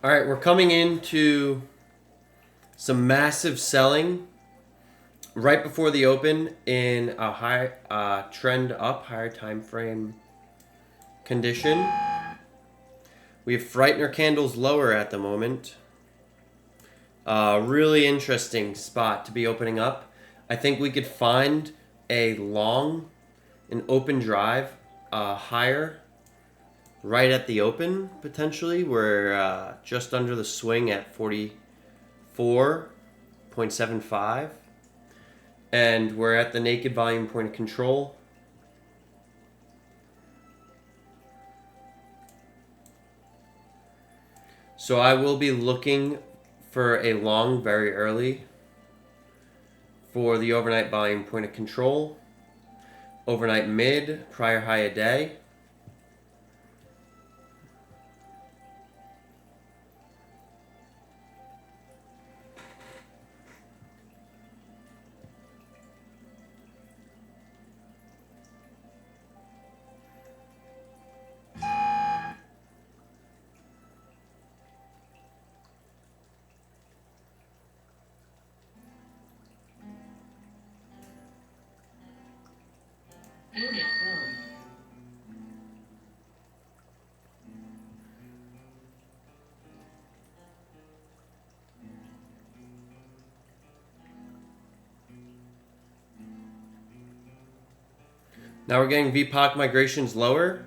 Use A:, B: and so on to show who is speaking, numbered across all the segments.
A: All right, we're coming into some massive selling right before the open in a high trend up, higher time frame condition. We have Frightener candles lower at the moment. Really interesting spot to be opening up. I think we could find an open drive higher right at the open, potentially. We're just under the swing at 44.75. And we're at the naked volume point of control. So I will be looking for a long very early for the overnight volume point of control. Overnight mid, prior high a day. Now we're getting VPOC migrations lower.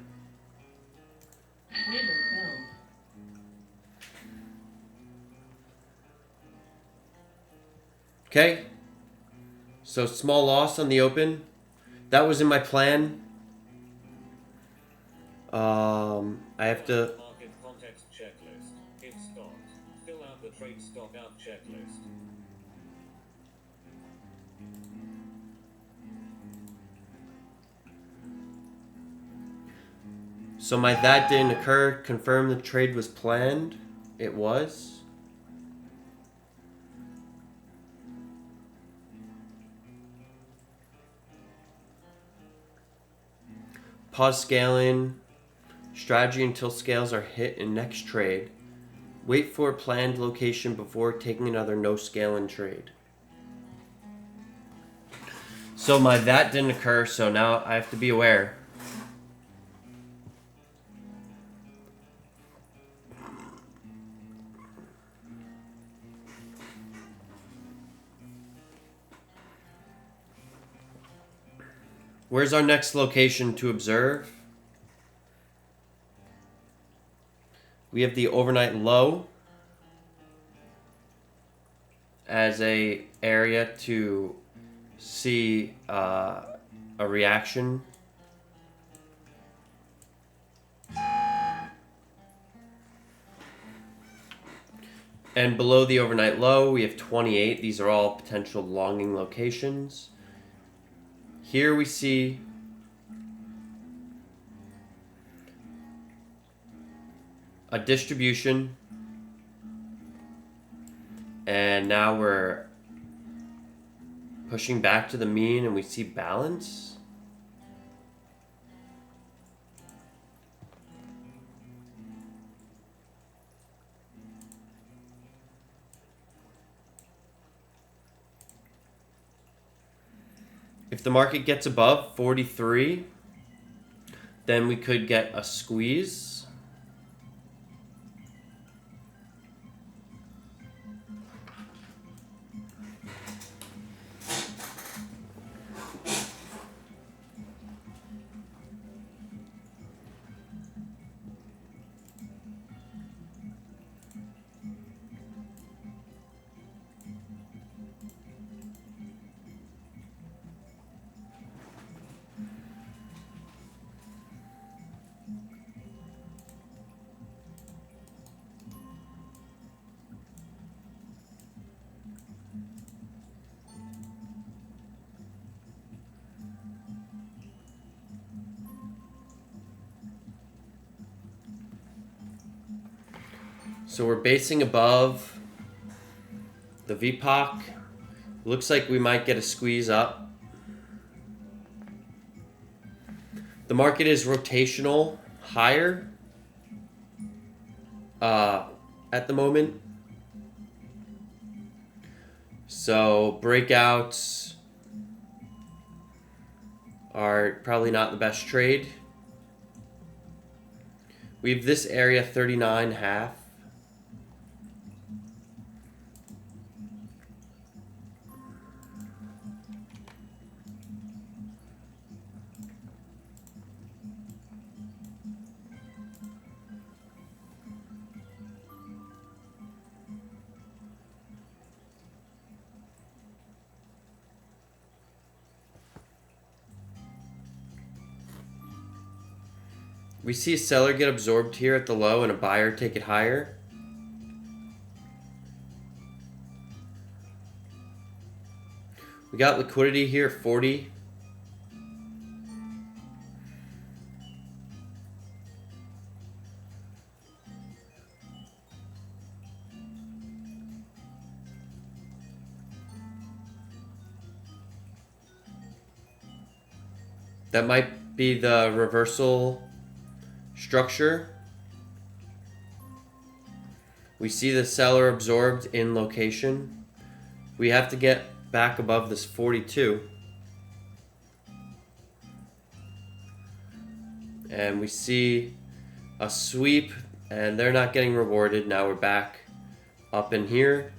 A: Okay. So small loss on the open. That was in my plan. I have to.
B: Market context checklist. Hit stop. Fill out the trade stop out checklist.
A: So that didn't occur. Confirm the trade was planned. It was. Pause scaling. Strategy until scales are hit in next trade. Wait for a planned location before taking another no scaling trade. So that didn't occur, so now I have to be aware. Where's our next location to observe? We have the overnight low as a area to see a reaction. And below the overnight low, we have 28. These are all potential longing locations. Here we see a distribution, and now we're pushing back to the mean and we see balance. If the market gets above 43, then we could get a squeeze. So we're basing above the VPOC. Looks like we might get a squeeze up. The market is rotational higher at at the moment. So breakouts are probably not the best trade. We have this area 39.5. We see a seller get absorbed here at the low and a buyer take it higher. We got liquidity here at 40. That might be the reversal structure. We see the seller absorbed in location. We have to get back above this 42. And we see a sweep, and they're not getting rewarded. Now we're back up in here.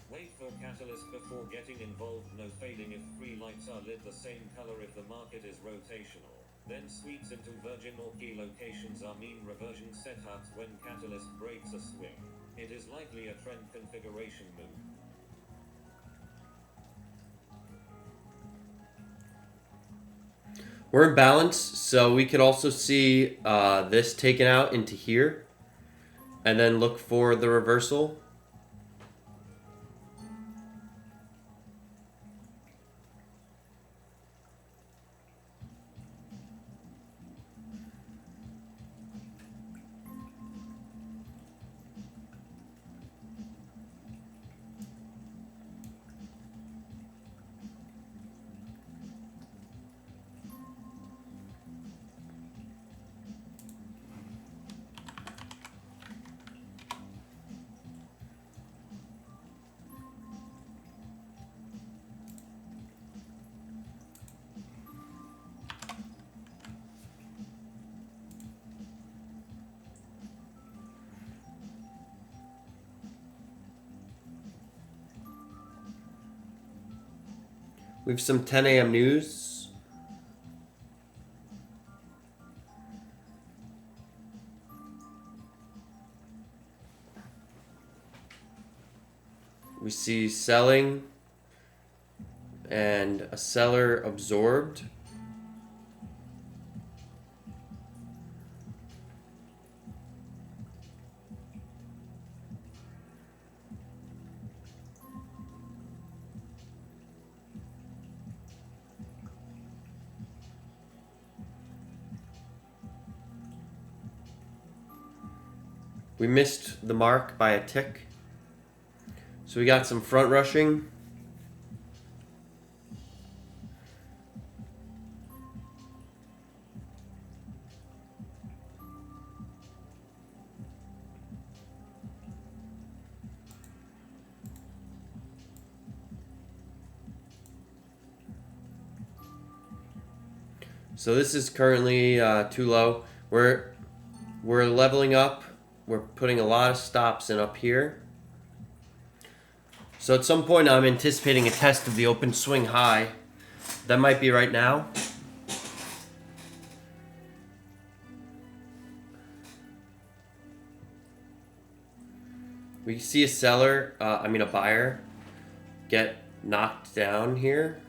B: Wait for catalyst before getting involved. No fading if three lights are lit the same color if the market is rotational. Then sweeps into virgin or key locations are mean reversion setouts when catalyst breaks a swing. It is likely a trend configuration move.
A: We're in balance, so we could also see this taken out into here and then look for the reversal. We have some 10 a.m. news. We see selling and a seller absorbed. We missed the mark by a tick. So we got some front rushing. So this is currently too low. We're leveling up. We're putting a lot of stops in up here. So at some point I'm anticipating a test of the open swing high. That might be right now. We see a seller, a buyer, get knocked down here.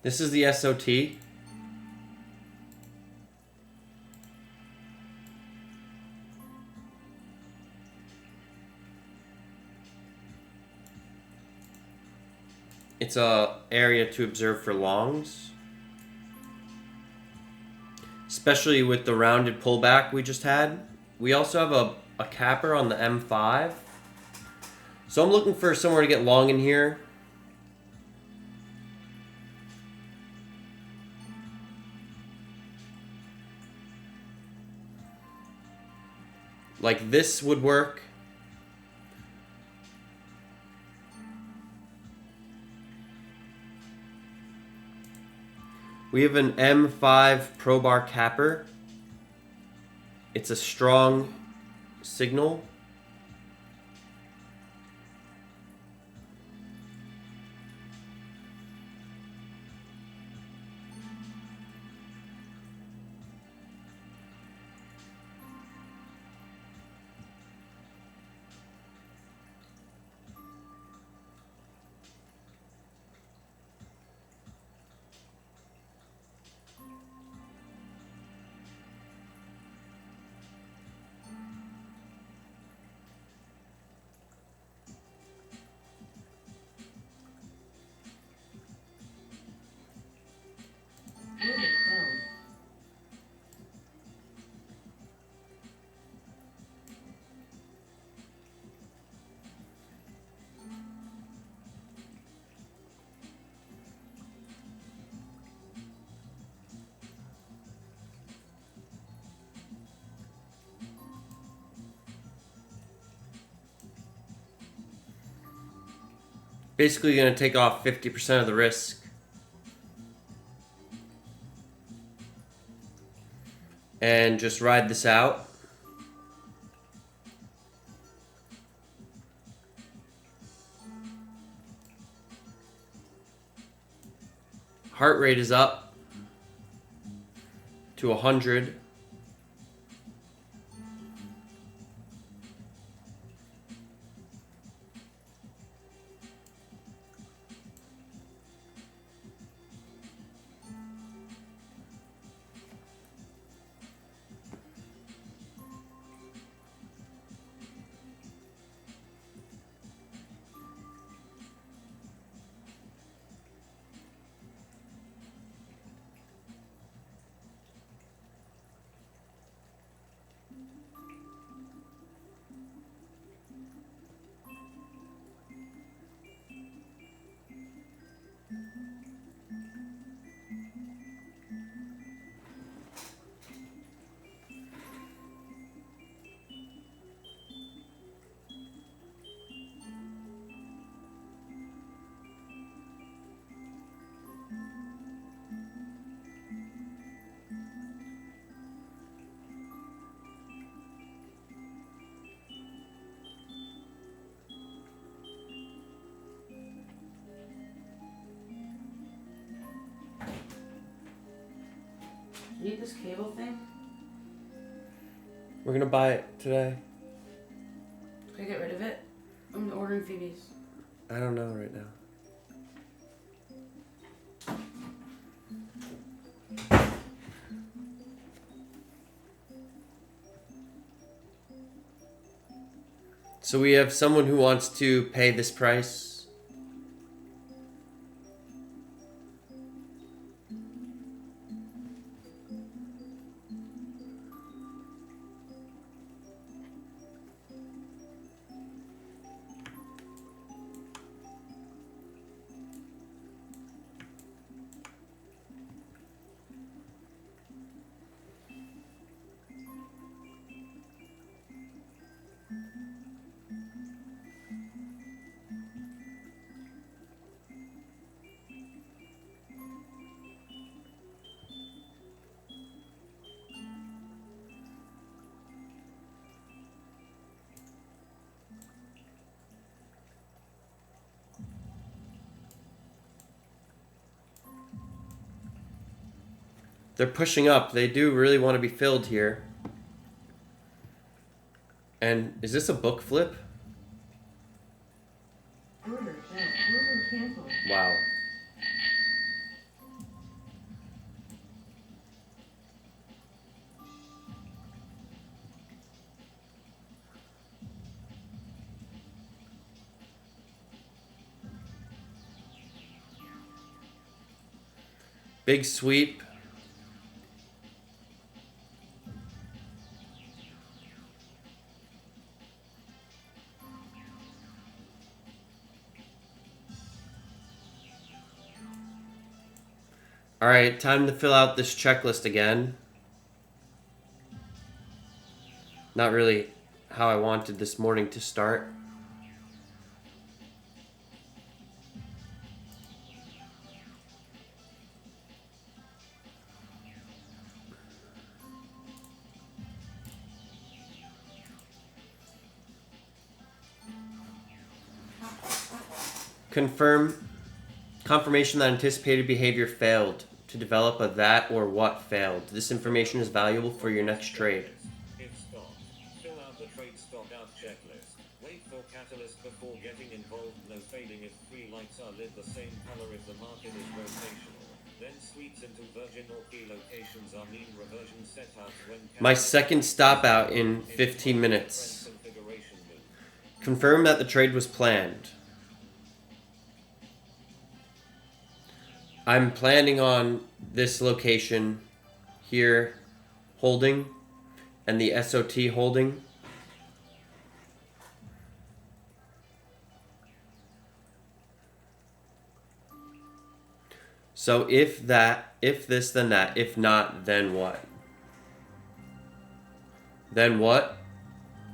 A: This is the SOT. It's a area to observe for longs. Especially with the rounded pullback we just had. We also have a capper on the M5. So I'm looking for somewhere to get long in here. Like this would work. We have an M5 Pro Bar capper. It's a strong signal. Basically going to take off 50% of the risk. And just ride this out. Heart rate is up to 100.
C: Need this cable thing?
A: We're going to buy it today.
C: Can I get rid of it? I'm ordering Phoebe's.
A: I don't know right now. So we have someone who wants to pay this price. They're pushing up. They do really want to be filled here. And is this a book flip?
D: Order canceled.
A: Wow. Big sweep. All right, time to fill out this checklist again. Not really how I wanted this morning to start. Confirmation that anticipated behavior failed. To develop a that or what failed. This information is valuable for your next trade.
B: If stock, fill out the trade stock out checklist. Wait for catalyst before getting involved. No fading if three lights are lit the same color if the market is rotational. Then sweeps into virgin or key locations are mean reversion setouts when
A: My second stop out in 15 minutes. Confirm that the trade was planned. I'm planning on this location here holding and the SOT holding. So if that, if this, then that. If not, then what? Then what?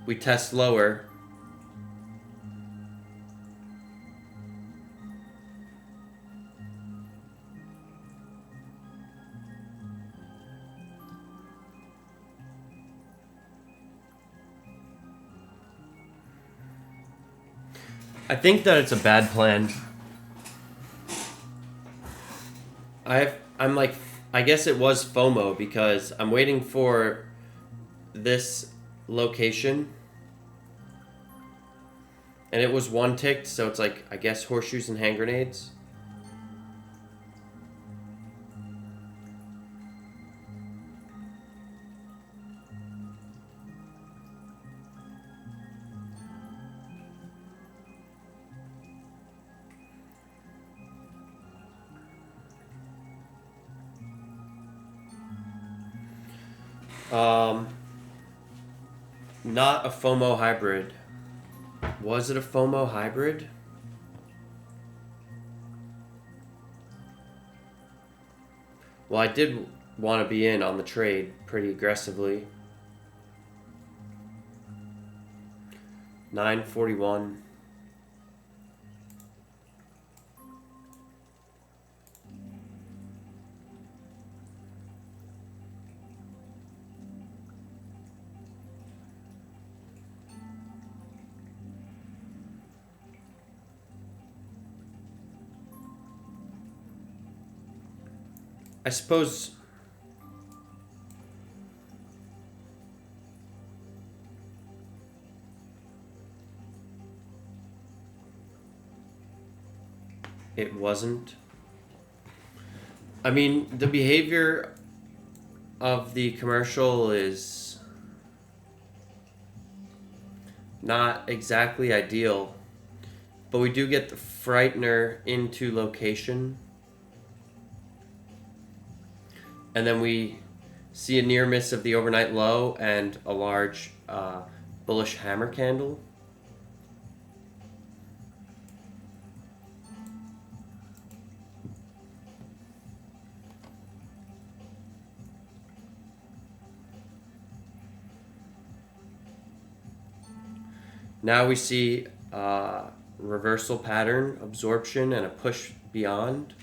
A: We test lower. I think that it's a bad plan. I'm like, I guess it was FOMO because I'm waiting for this location and it was one ticked, so it's like, I guess horseshoes and hand grenades. Not a FOMO hybrid. Was it a FOMO hybrid? Well, I did want to be in on the trade pretty aggressively. 941. I suppose it wasn't. I mean, the behavior of the commercial is not exactly ideal, but we do get the Frightener into location. And then we see a near miss of the overnight low and a large bullish hammer candle. Now we see reversal pattern, absorption, and a push beyond.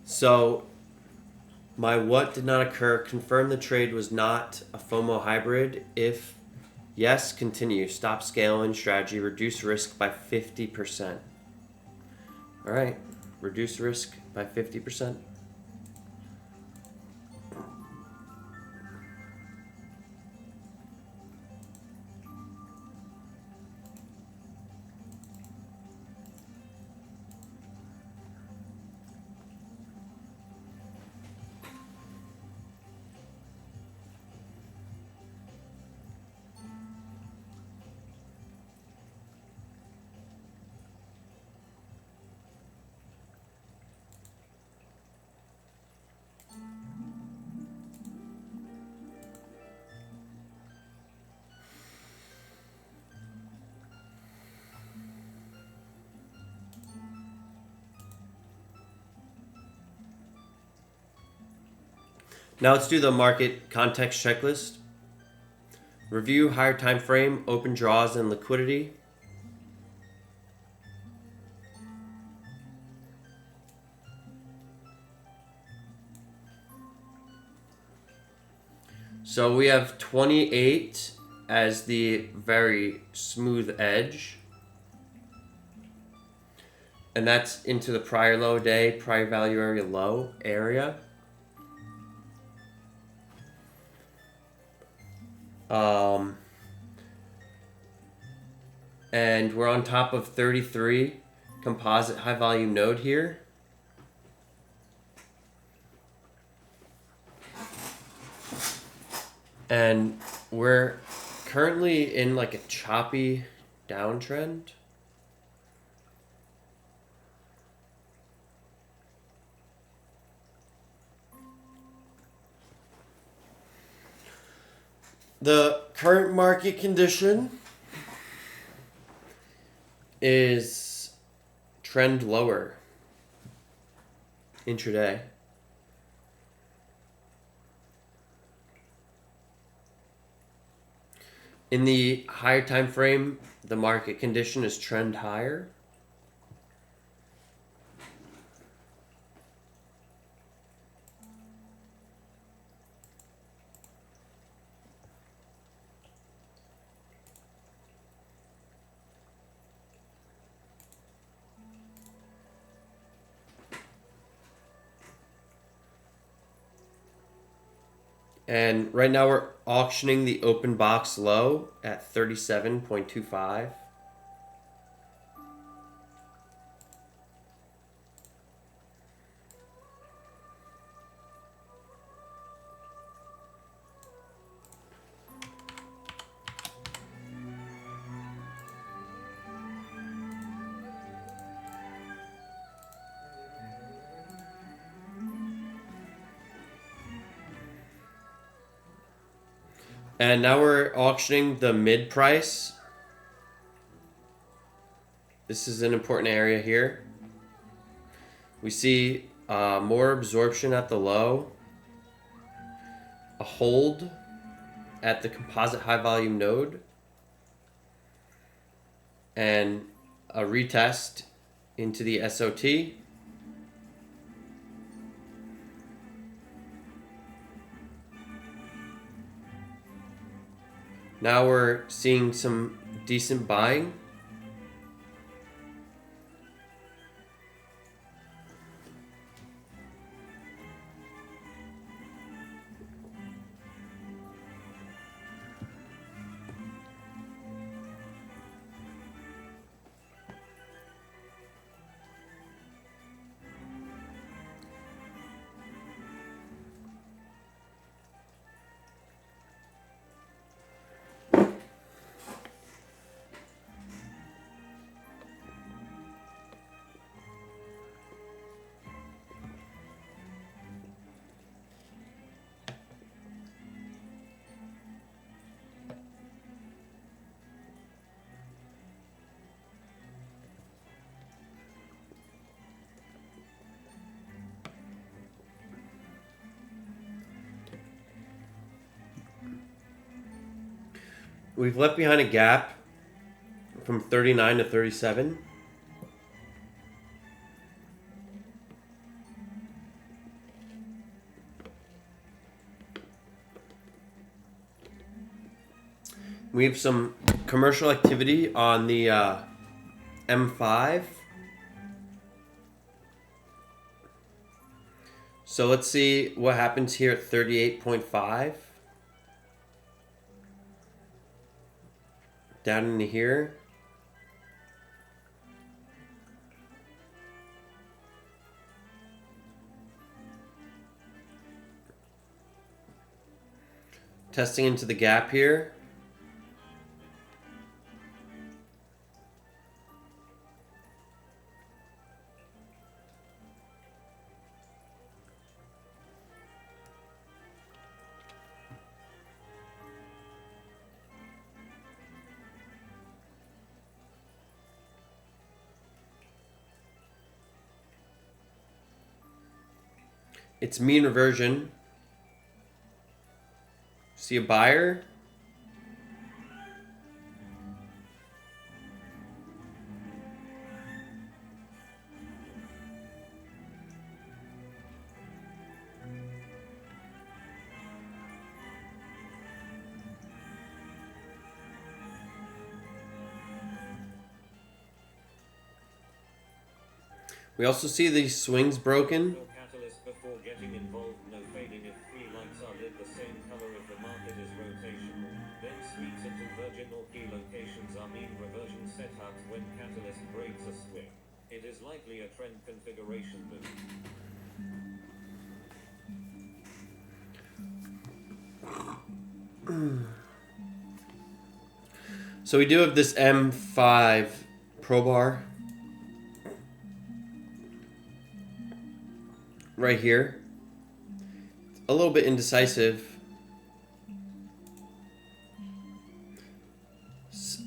A: So my what did not occur. Confirm the trade was not a FOMO hybrid. If yes, continue. Stop scaling strategy. Reduce risk by 50%. All right. Reduce risk by 50%. Now let's do the market context checklist. Review higher time frame, open draws, and liquidity. So we have 28 as the very smooth edge. And that's into the prior low day, prior value area low area. And we're on top of 33 composite high volume node here. And we're currently in like a choppy downtrend. The current market condition is trend lower intraday. In the higher time frame, the market condition is trend higher. And right now we're auctioning the open box low at 37.25. And now we're auctioning the mid price. This is an important area here. We see more absorption at the low, a hold at the composite high volume node, and a retest into the SOT. Now we're seeing some decent buying. We've left behind a gap from 39 to 37. We have some commercial activity on the M5. So let's see what happens here at 38.5. Down into here. Testing into the gap here. It's mean reversion See a buyer? We also see these swings broken.
B: Your catalyst before getting involved. No fading if three lights are lit the same color if the market is rotational. Then sweeps into virgin or key locations are mean reversion setouts when catalyst breaks a swing. It is likely a trend configuration move.
A: So we do have this M5 Pro Bar right here. A little bit indecisive.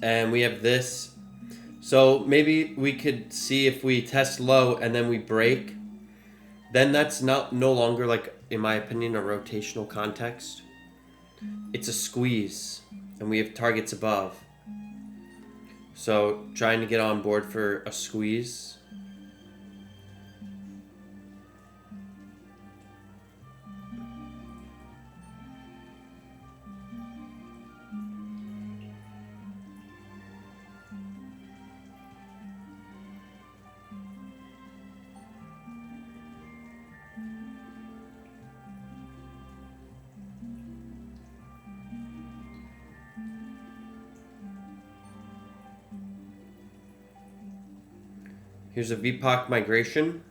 A: And we have this. So maybe we could see if we test low and then we break. Then that's no longer, like, in my opinion, a rotational context. It's a squeeze. And we have targets above. So trying to get on board for a squeeze. Here's a VPOC migration.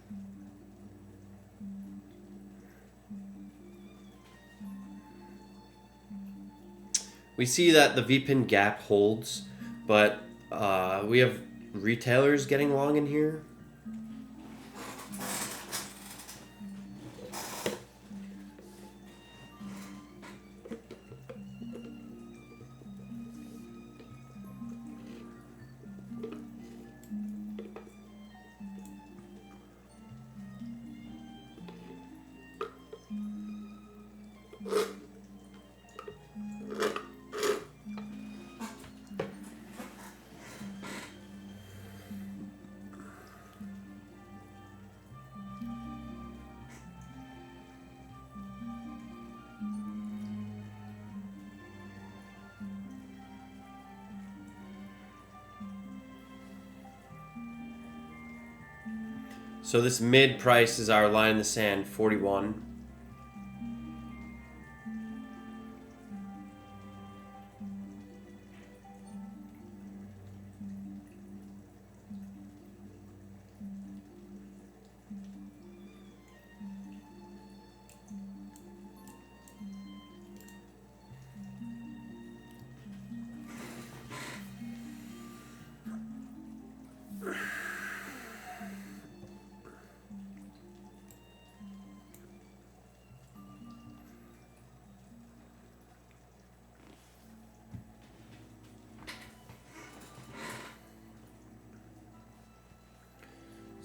A: We see that the VPIN gap holds, but we have retailers getting long in here. So this mid price is our line in the sand, 41.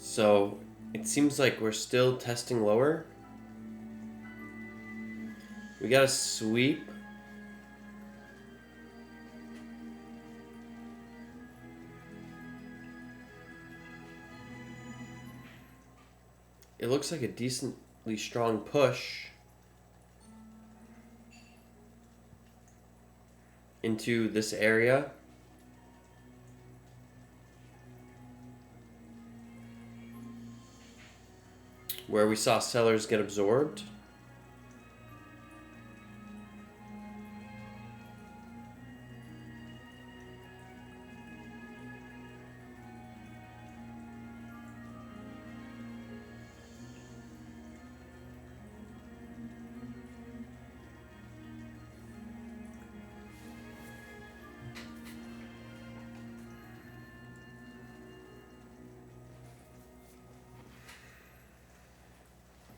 A: So it seems like we're still testing lower. We got a sweep. It looks like a decently strong push into this area. Where we saw sellers get absorbed.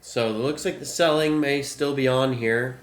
A: So it looks like the selling may still be on here.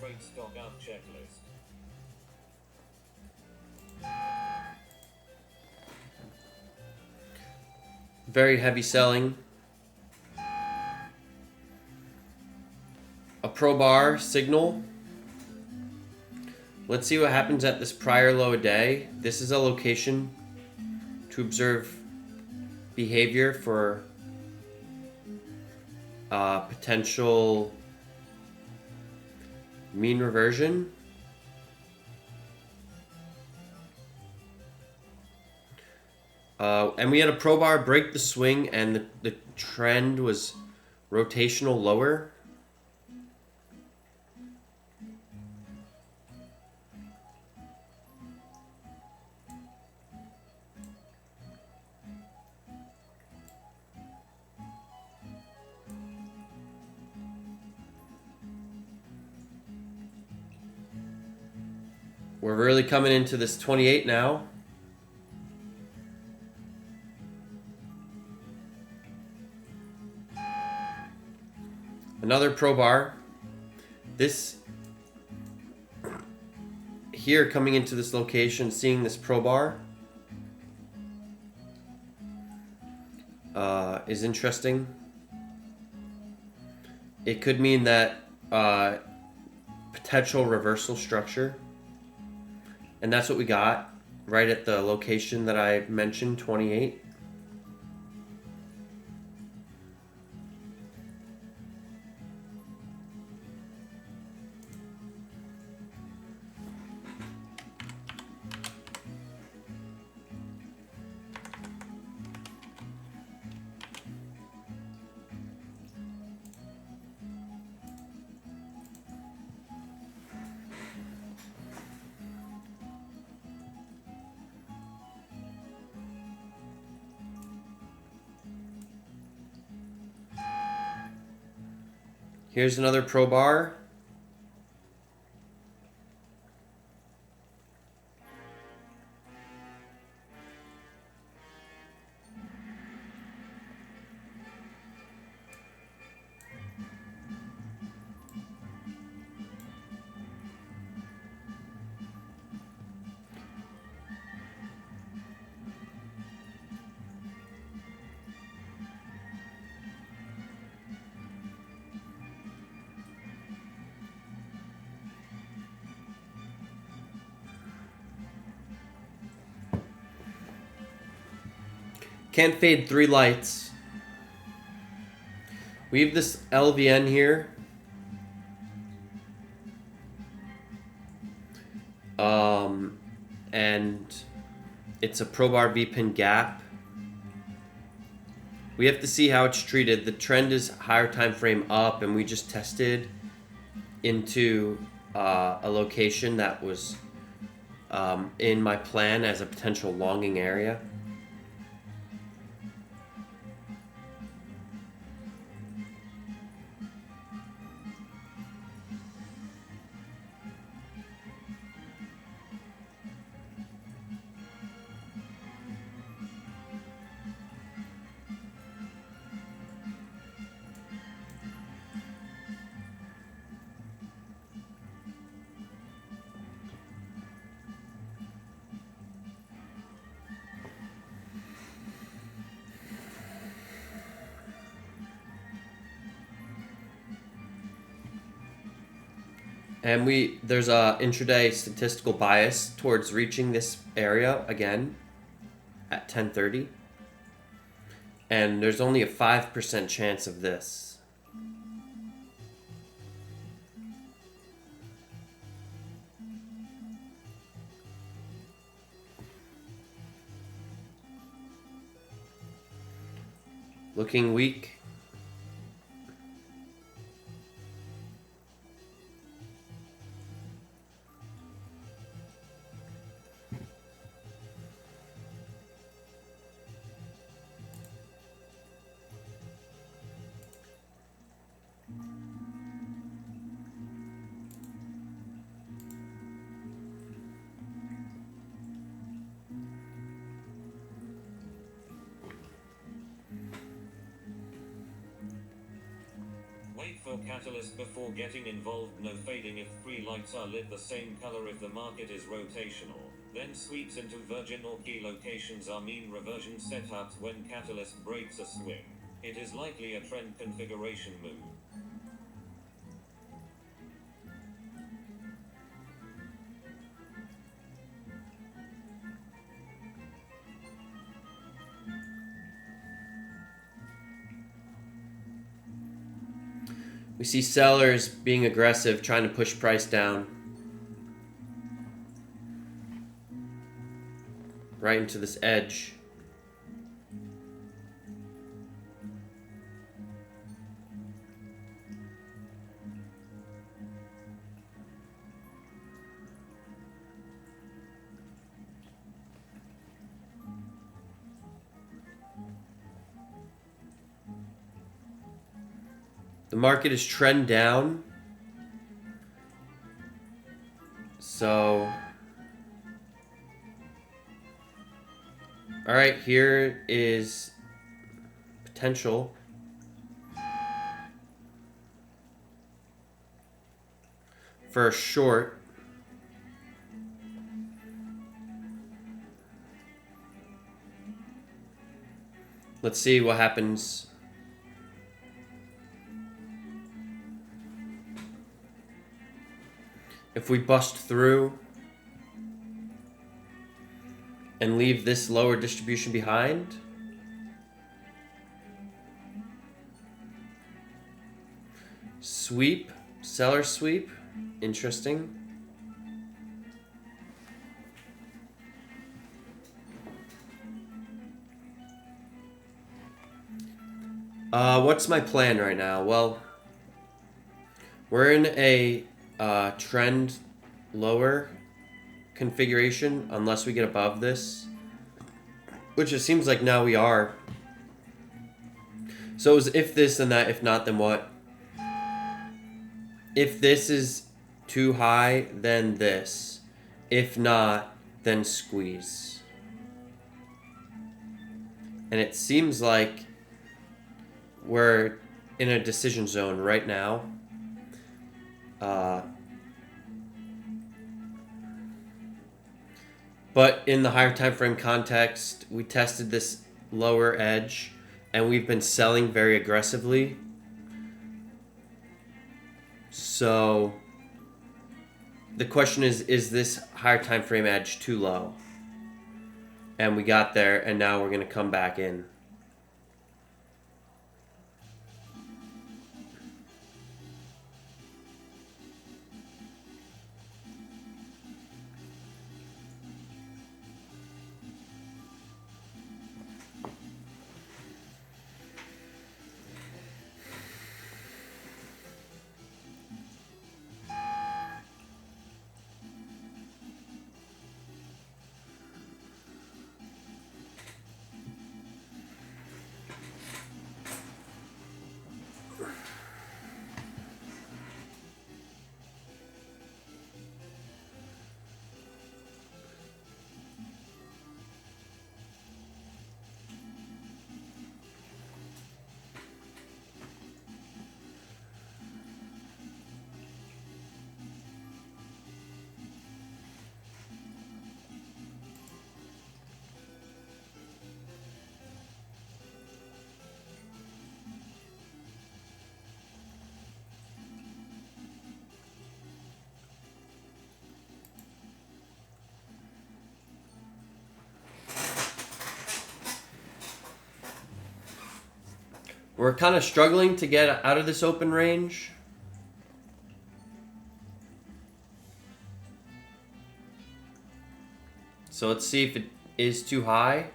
B: trade stock out checklist.
A: Very heavy selling. A pro bar signal. Let's see what happens at this prior low a day. This is a location to observe behavior for potential mean reversion. And we had a pro bar break the swing, and the trend was rotational lower. We're really coming into this 28 now. Another pro bar. This here coming into this location, seeing this pro bar is interesting. It could mean that potential reversal structure. And that's what we got right at the location that I mentioned, 28. Here's another pro bar. Can't fade 3 lights. We have this LVN here. And it's a pro bar V-pin gap. We have to see how it's treated. The trend is higher time frame up, and we just tested into a location that was in my plan as a potential longing area. And there's a intraday statistical bias towards reaching this area again at 10:30. And there's only a 5% chance of this. Looking weak.
B: for catalyst before getting involved. No fading if three lights are lit the same color if the market is rotational. Then sweeps into virgin or key locations are mean reversion setups when catalyst breaks a swing. It is likely a trend configuration move.
A: We see sellers being aggressive, trying to push price down. Right into this edge. The market is trend down. So, all right, here is potential. For a short. Let's see what happens. If we bust through and leave this lower distribution behind, sweep, seller sweep, interesting. What's my plan right now? Well, we're in a trend lower configuration unless we get above this, which it seems like now we are. So it was if this then that, if not then what? If this is too high, then this. If not, then squeeze. And it seems like we're in a decision zone right now. But in the higher time frame context, we tested this lower edge and we've been selling very aggressively. So the question is this higher time frame edge too low? And we got there, and now we're going to come back in. We're kind of struggling to get out of this open range. So let's see if it is too high.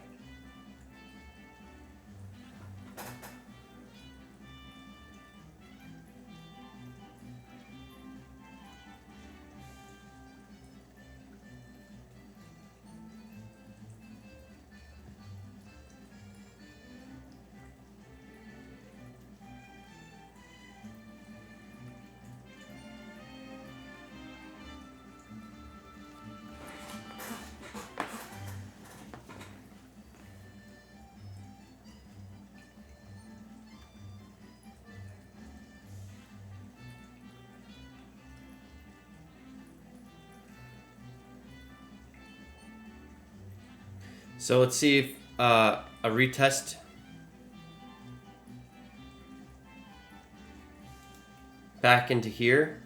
A: So let's see if a retest. Back into here.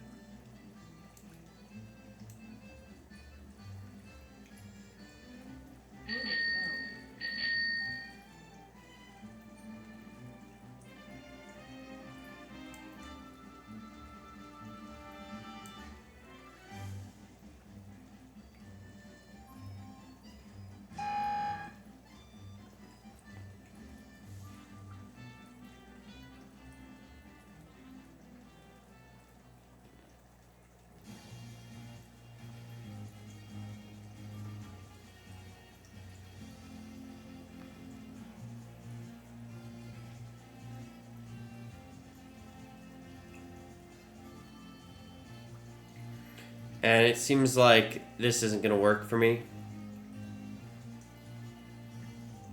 A: And it seems like this isn't going to work for me.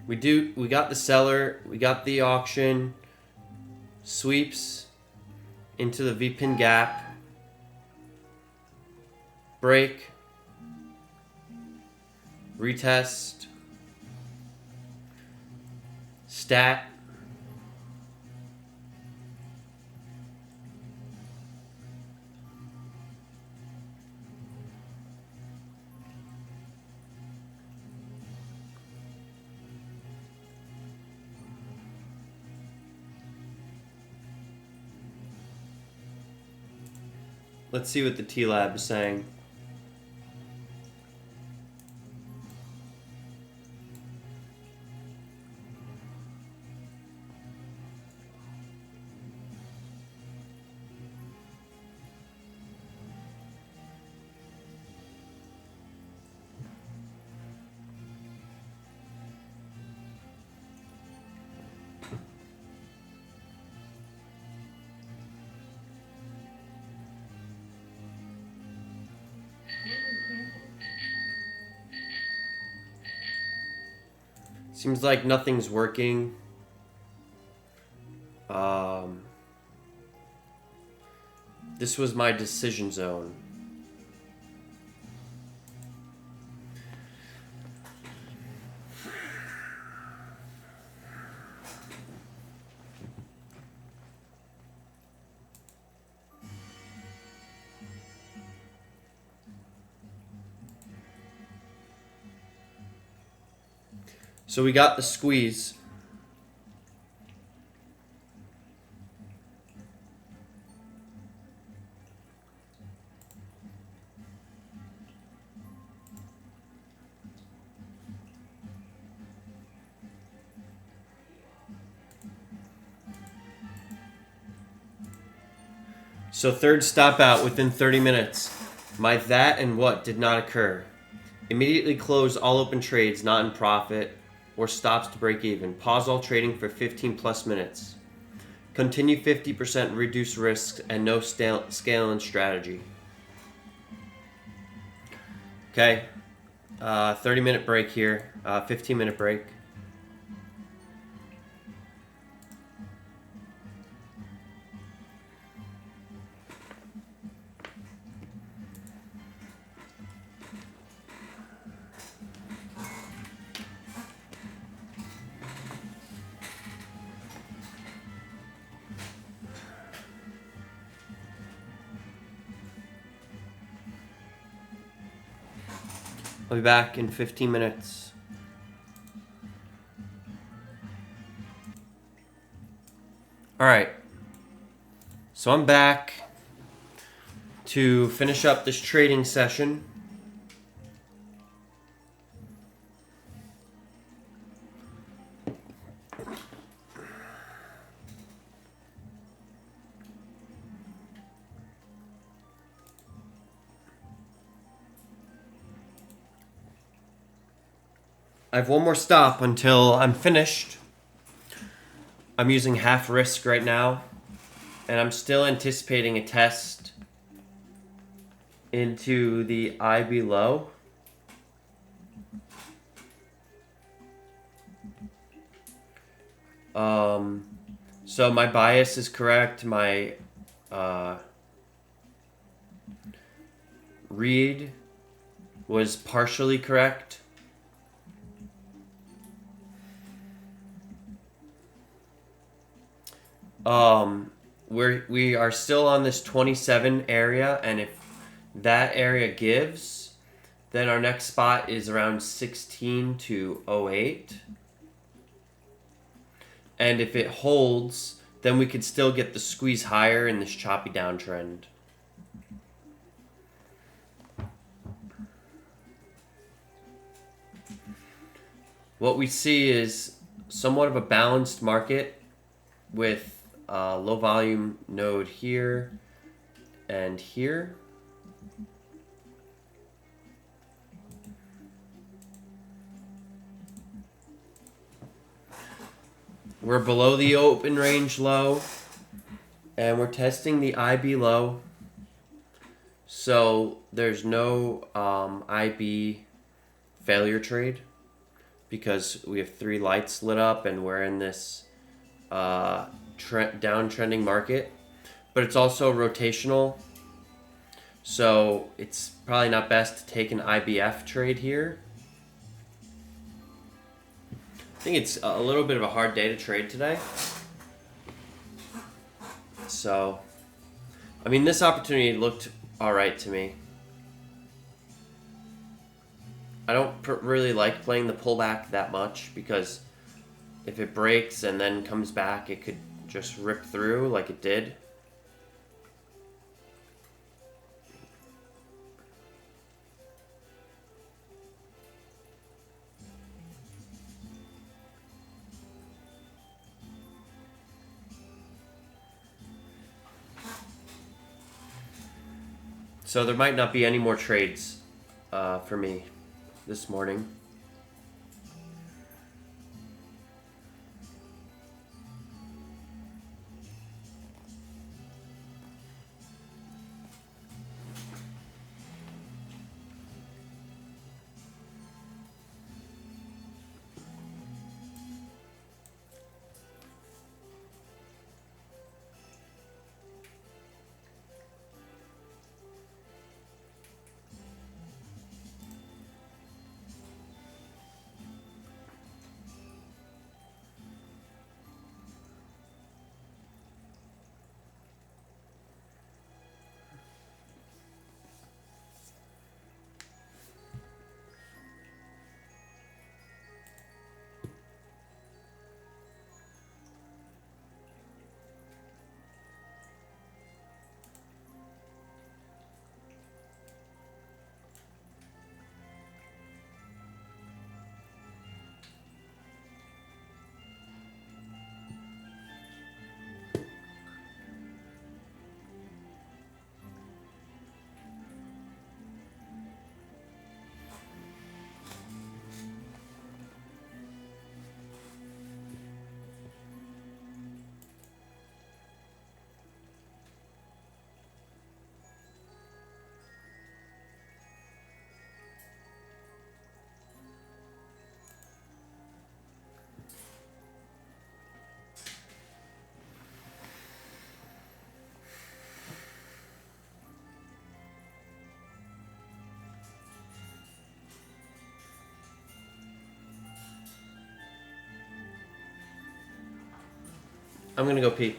A: We got the seller, we got the auction, sweeps into the V-pin gap, break, retest, stat, let's see what the T-Lab is saying. Seems like nothing's working. This was my decision zone. So we got the squeeze. So third stop out within 30 minutes. My that and what did not occur. Immediately close all open trades not in profit or stops to break even. Pause all trading for 15 plus minutes. Continue 50% reduce risks and no scale and strategy. Okay. 30-minute break here. 15-minute break. I'll be back in 15 minutes. Alright. So I'm back to finish up this trading session. I have one more stop until I'm finished. I'm using half risk right now, and I'm still anticipating a test into the IB low. So my bias is correct. My read was partially correct. we are still on this 27 area, and if that area gives, then our next spot is around 16 to 08. And if it holds, then we could still get the squeeze higher in this choppy downtrend. What we see is somewhat of a balanced market with a low volume node here and here. We're below the open range low, and we're testing the IB low. So there's no IB failure trade because we have 3 lights lit up and we're in this downtrending market. But it's also rotational, so it's probably not best to take an IBF trade here. I think it's a little bit of a hard day to trade today. So, I mean, this opportunity looked alright to me. I don't really like playing the pullback that much because if it breaks and then comes back, it could just rip through like it did. So there might not be any more trades for me this morning. I'm gonna go pee.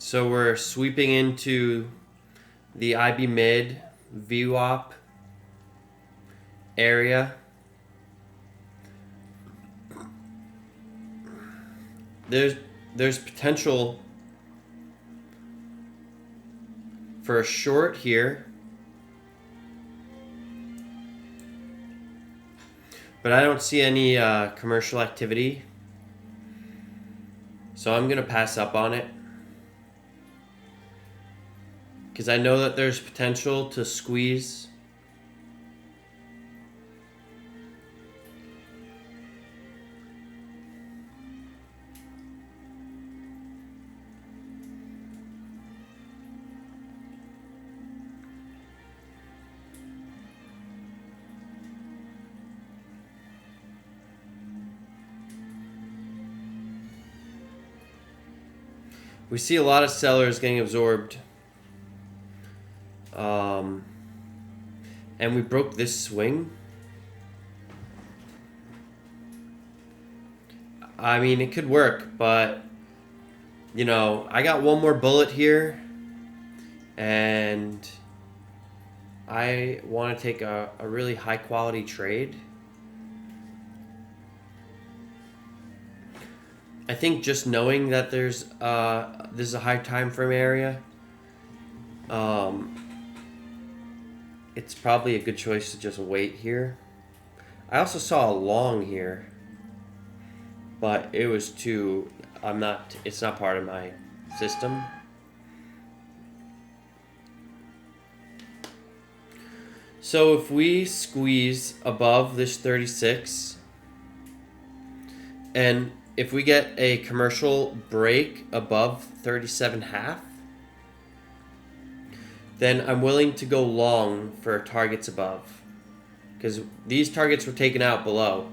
A: So we're sweeping into the IB mid VWAP area. There's potential for a short here, but I don't see any commercial activity, so I'm gonna pass up on it because I know that there's potential to squeeze. We see a lot of sellers getting absorbed. And we broke this swing. I mean, it could work, but, you know, I got one more bullet here. And I want to take a really high quality trade. I think just knowing that there's this is a high time frame area, it's probably a good choice to just wait here. I also saw a long here, but it was too. It's not part of my system. So if we squeeze above this 36, and if we get a commercial break above 37.5, then I'm willing to go long for targets above, because these targets were taken out below.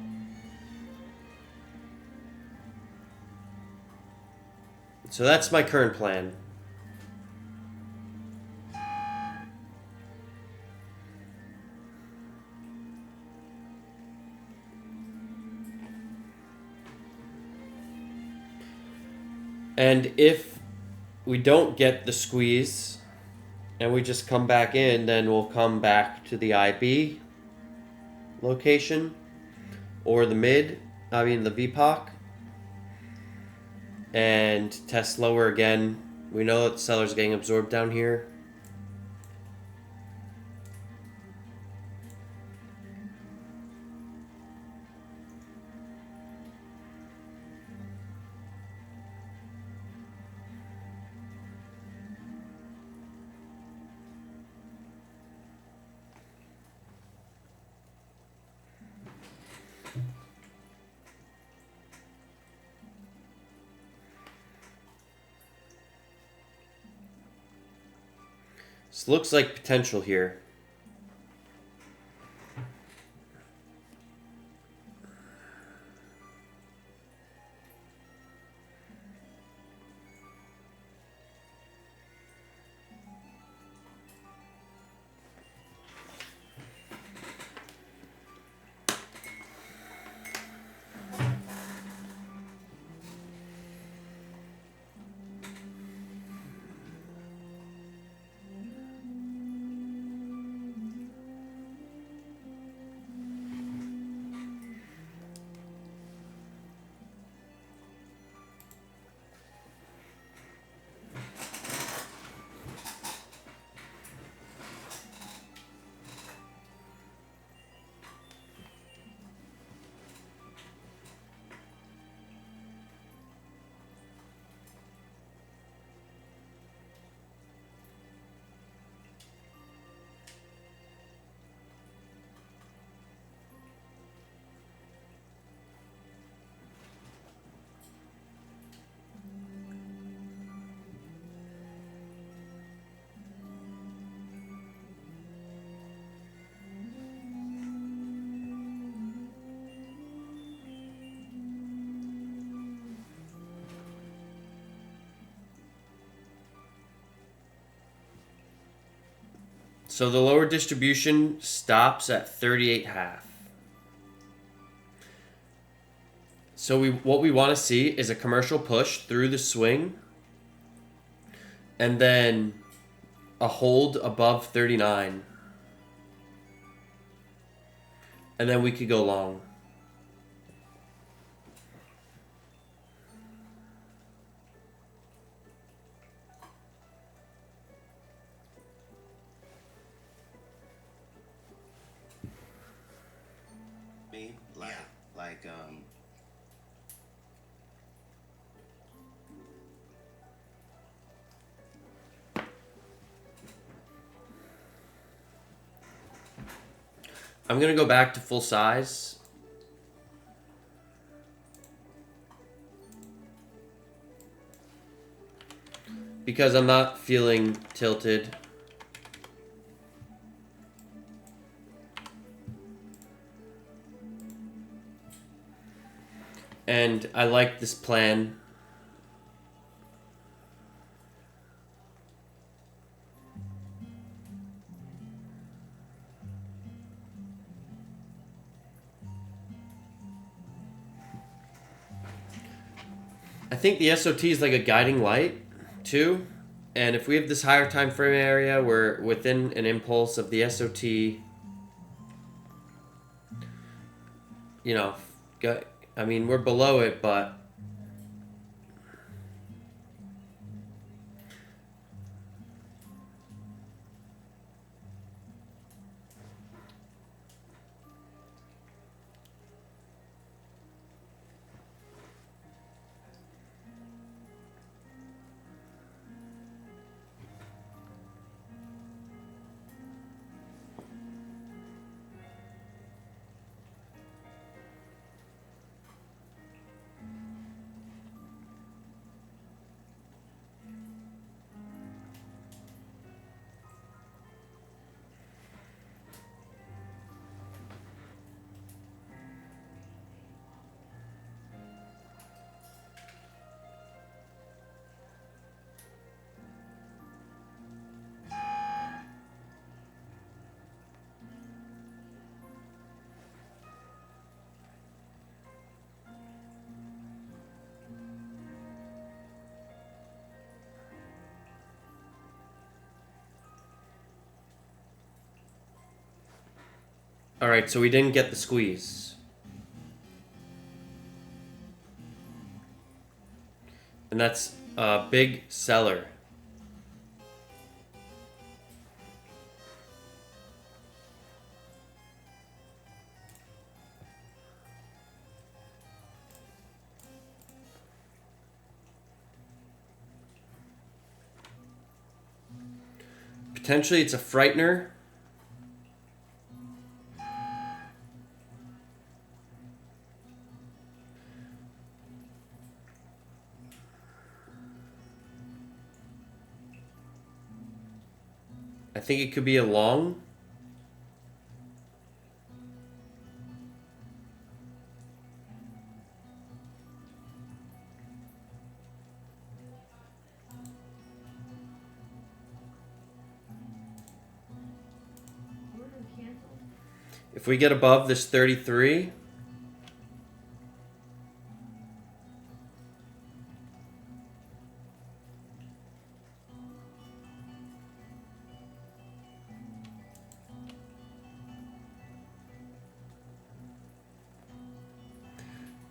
A: So that's my current plan. And if we don't get the squeeze and we just come back in, then we'll come back to the IB location or the the VPOC, and test lower again. We know that the seller's getting absorbed down here. This looks like potential here. So the lower distribution stops at 38.5. So what we want to see is a commercial push through the swing and then a hold above 39. And then we could go long.
D: Me? Like
A: I'm going to go back to full size. Because I'm not feeling tilted. And I like this plan. I think the SOT is like a guiding light, too. And if we have this higher time frame area, we're within an impulse of the SOT. You know, I mean, we're below it, but all right, so we didn't get the squeeze. And that's a big seller. Potentially it's a frightener. I think it could be a long. If we get above this 33,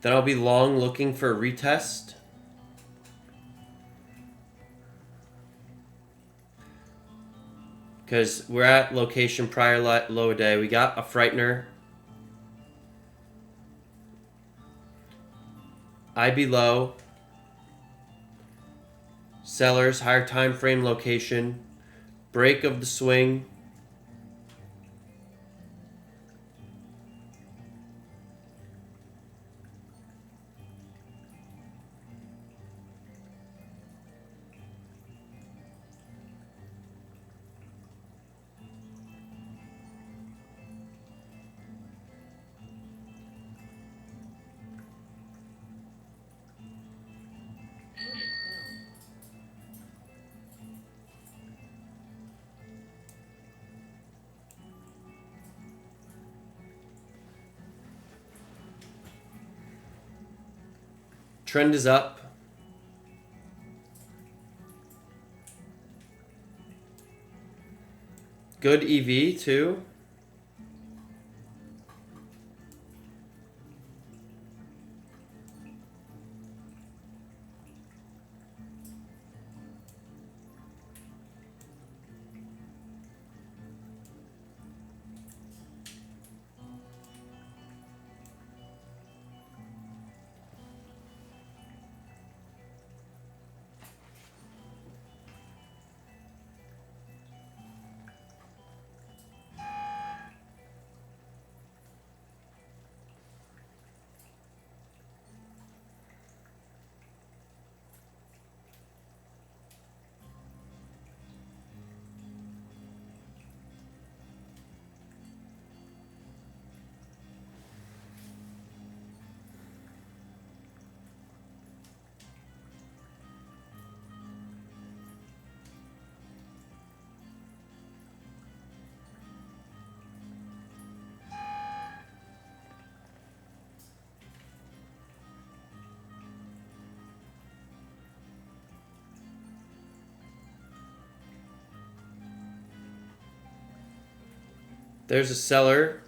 A: then I'll be long looking for a retest. Because we're at location prior low day. We got a frightener. IB low. Sellers, higher time frame location. Break of the swing. Trend is up. Good EV too. There's a seller.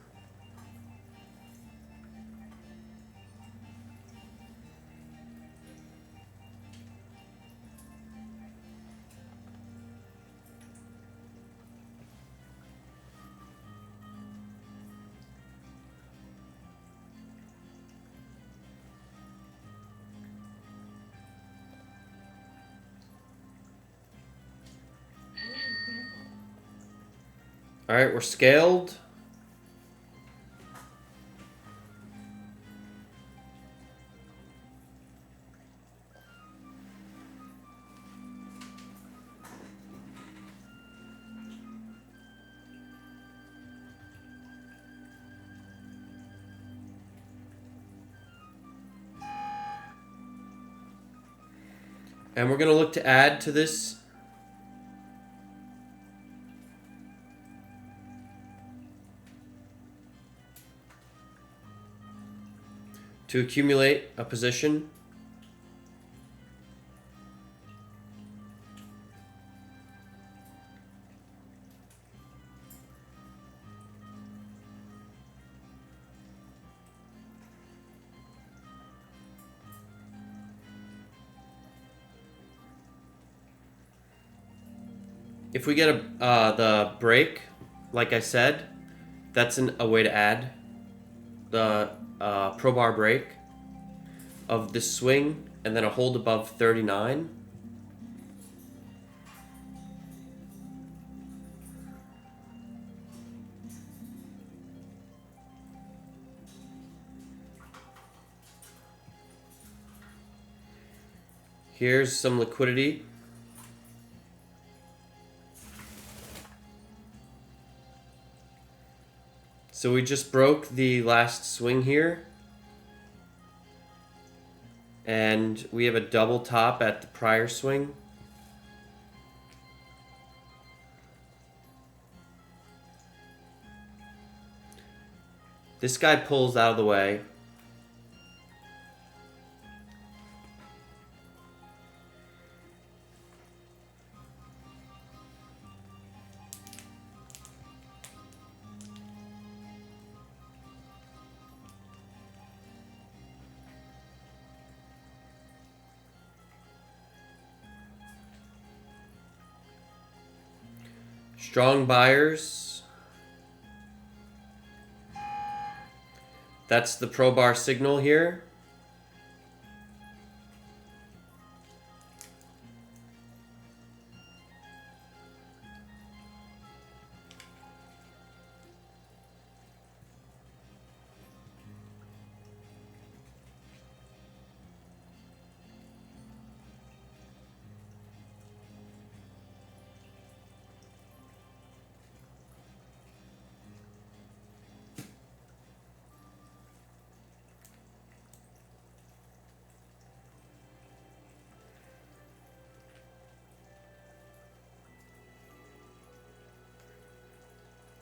A: All right, we're scaled. And we're going to look to add to this. To accumulate a position. If we get the break, like I said, that's a way to add the pro bar break of this swing and then a hold above 39. Here's some liquidity. So we just broke the last swing here. And we have a double top at the prior swing. This guy pulls out of the way. Strong buyers. That's the pro bar signal here.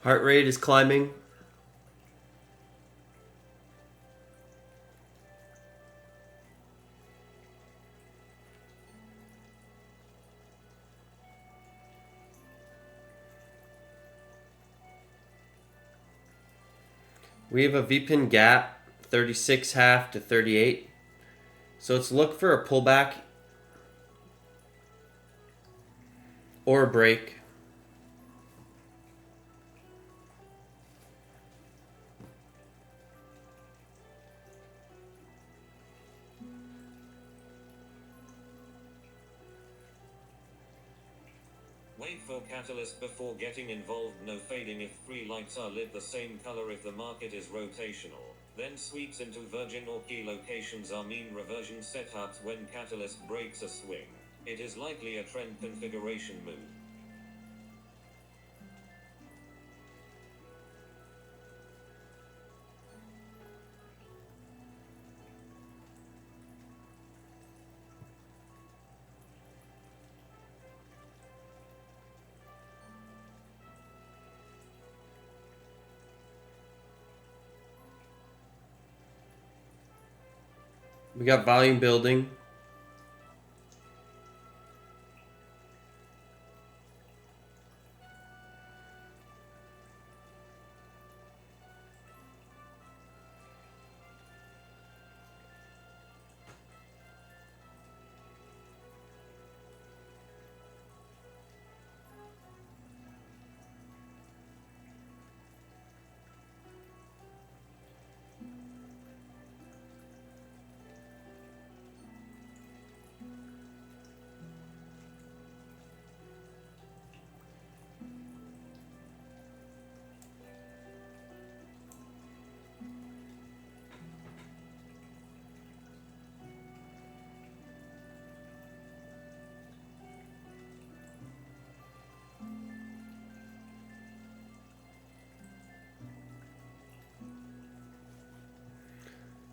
A: Heart rate is climbing. We have a V-pin gap, 36.5 to 38. So let's look for a pullback or a break.
B: Wait for catalyst before getting involved. No fading if 3 lights are lit the same color if the market is rotational. Then sweeps into virgin or key locations are mean reversion setups when catalyst breaks a swing. It is likely a trend configuration move.
A: We got volume building.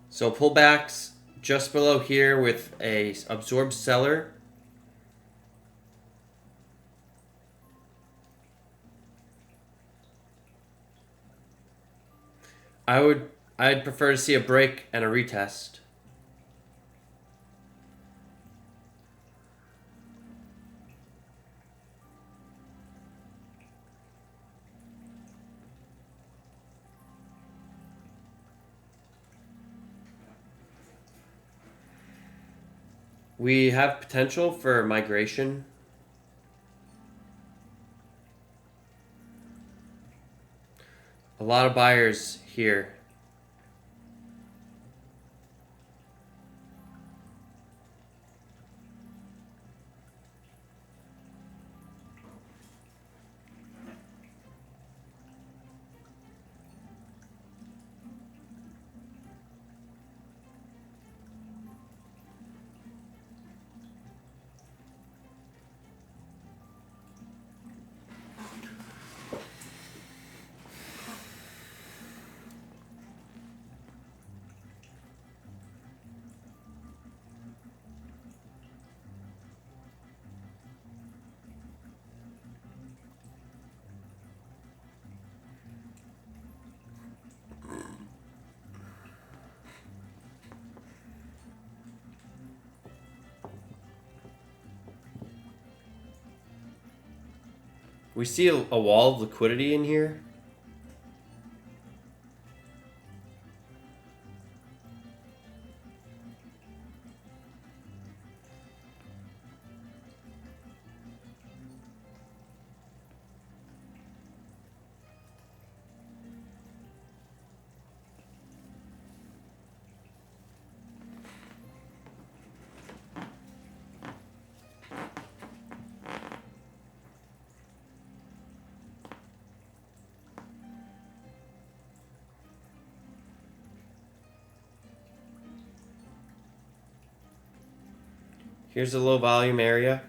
A: So pullbacks just below here with a absorbed seller. I'd prefer to see a break and a retest. We have potential for migration. A lot of buyers here. We see a wall of liquidity in here. Here's a low volume area.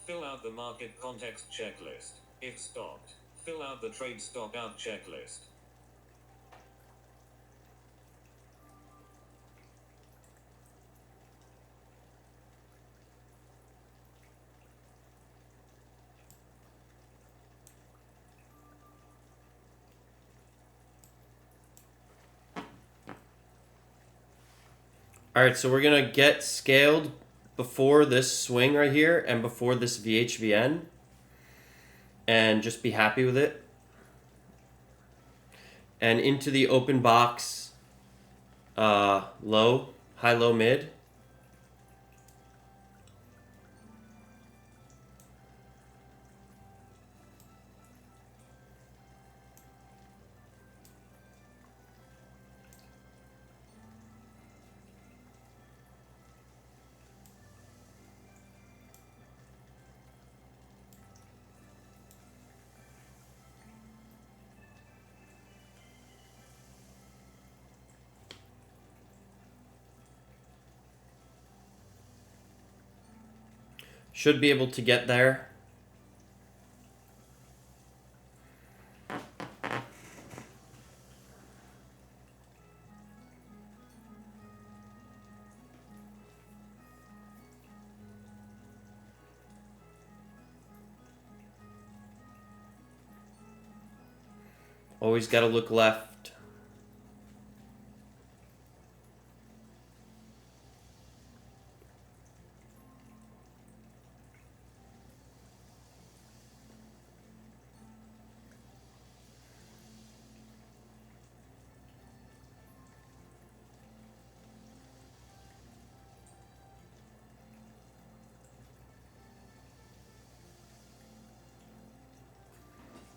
B: Fill out the market context checklist. If stocked, fill out the trade stock out checklist.
A: All right, so we're gonna get scaled before this swing right here and before this VHVN, and just be happy with it. And into the open box, low, high, low, mid. Should be able to get there. Always got to look left.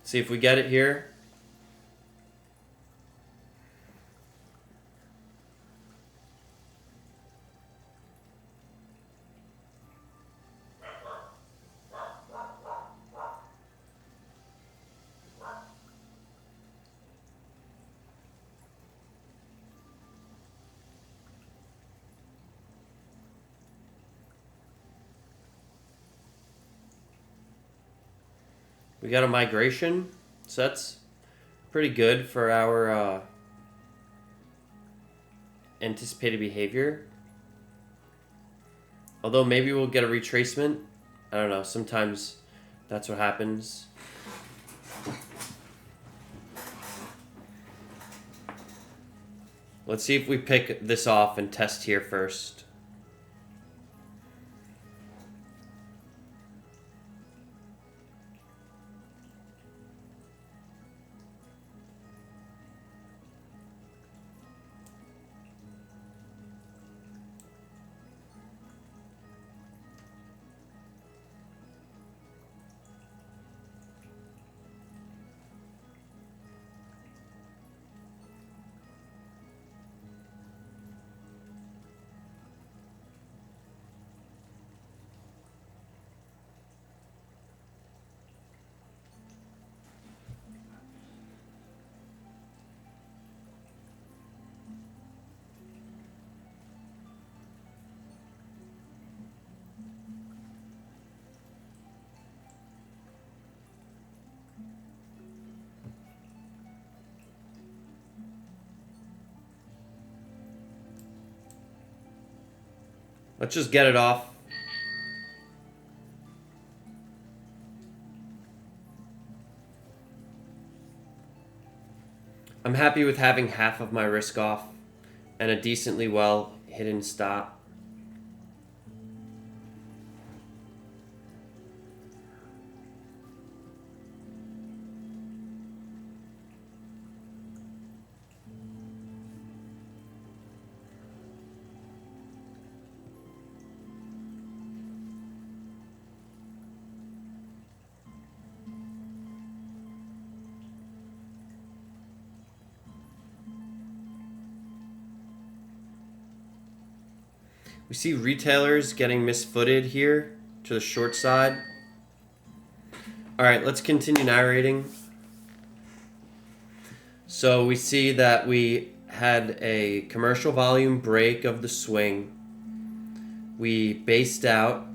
A: See if we get it here. We got a migration, so that's pretty good for our anticipated behavior. Although maybe we'll get a retracement. I don't know, sometimes that's what happens. Let's see if we pick this off and test here first. Let's just get it off. I'm happy with having half of my risk off and a decently well hidden stop. We see retailers getting misfooted here to the short side. All right, let's continue narrating. So we see that we had a commercial volume break of the swing. We based out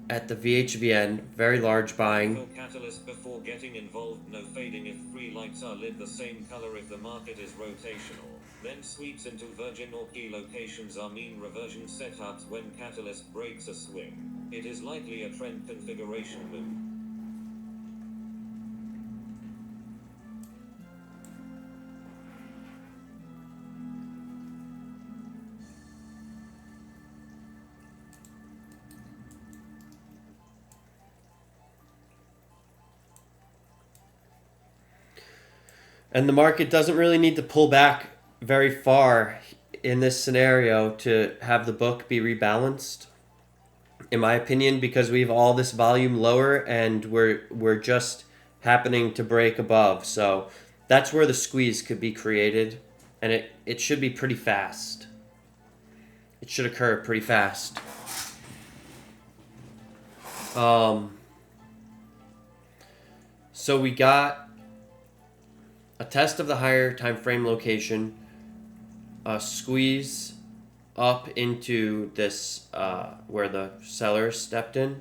A: at the VHVN, very large buying.
B: Fill catalyst before getting involved. No fading if 3 lights are lit the same color if the market is rotational. Then sweeps into virgin or key locations are mean reversion setups when catalyst breaks a swing. It is likely a trend configuration move.
A: And the market doesn't really need to pull back very far in this scenario to have the book be rebalanced, in my opinion, because we have all this volume lower and we're just happening to break above. So that's where the squeeze could be created, and it should be pretty fast. It should occur pretty fast. So we got a test of the higher time frame location, a squeeze up into this where the sellers stepped in,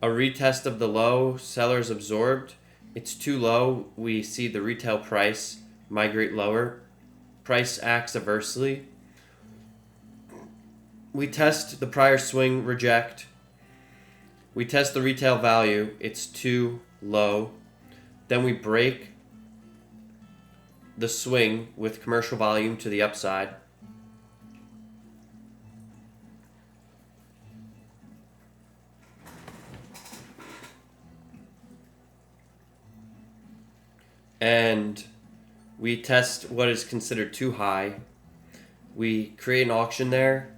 A: a retest of the low, sellers absorbed. It's too low. We see the retail price migrate lower. Price acts adversely. We test the prior swing, reject. We test the retail value. It's too low. Then we break the swing with commercial volume to the upside. And we test what is considered too high. We create an auction there.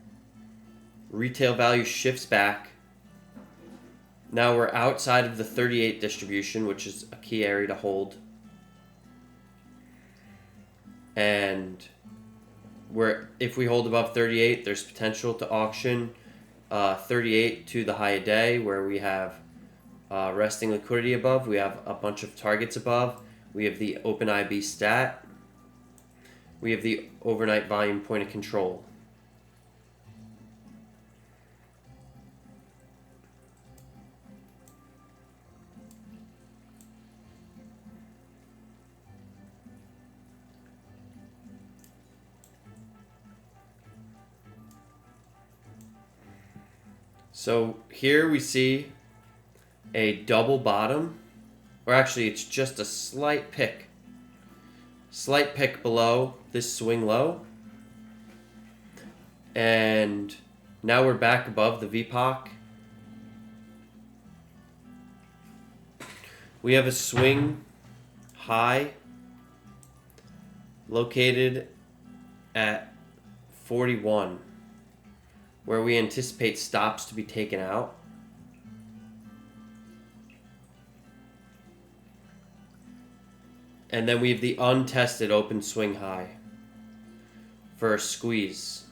A: Retail value shifts back. Now we're outside of the 38 distribution, which is a key area to hold. And if we hold above 38, there's potential to auction 38 to the high a day, where we have resting liquidity above. We have a bunch of targets above. We have the open IB stat. We have the overnight volume point of control. So here we see a double bottom, or actually it's just a slight pick below this swing low. And now we're back above the VPOC. We have a swing high located at 41, where we anticipate stops to be taken out. And then we have the untested open swing high for a squeeze.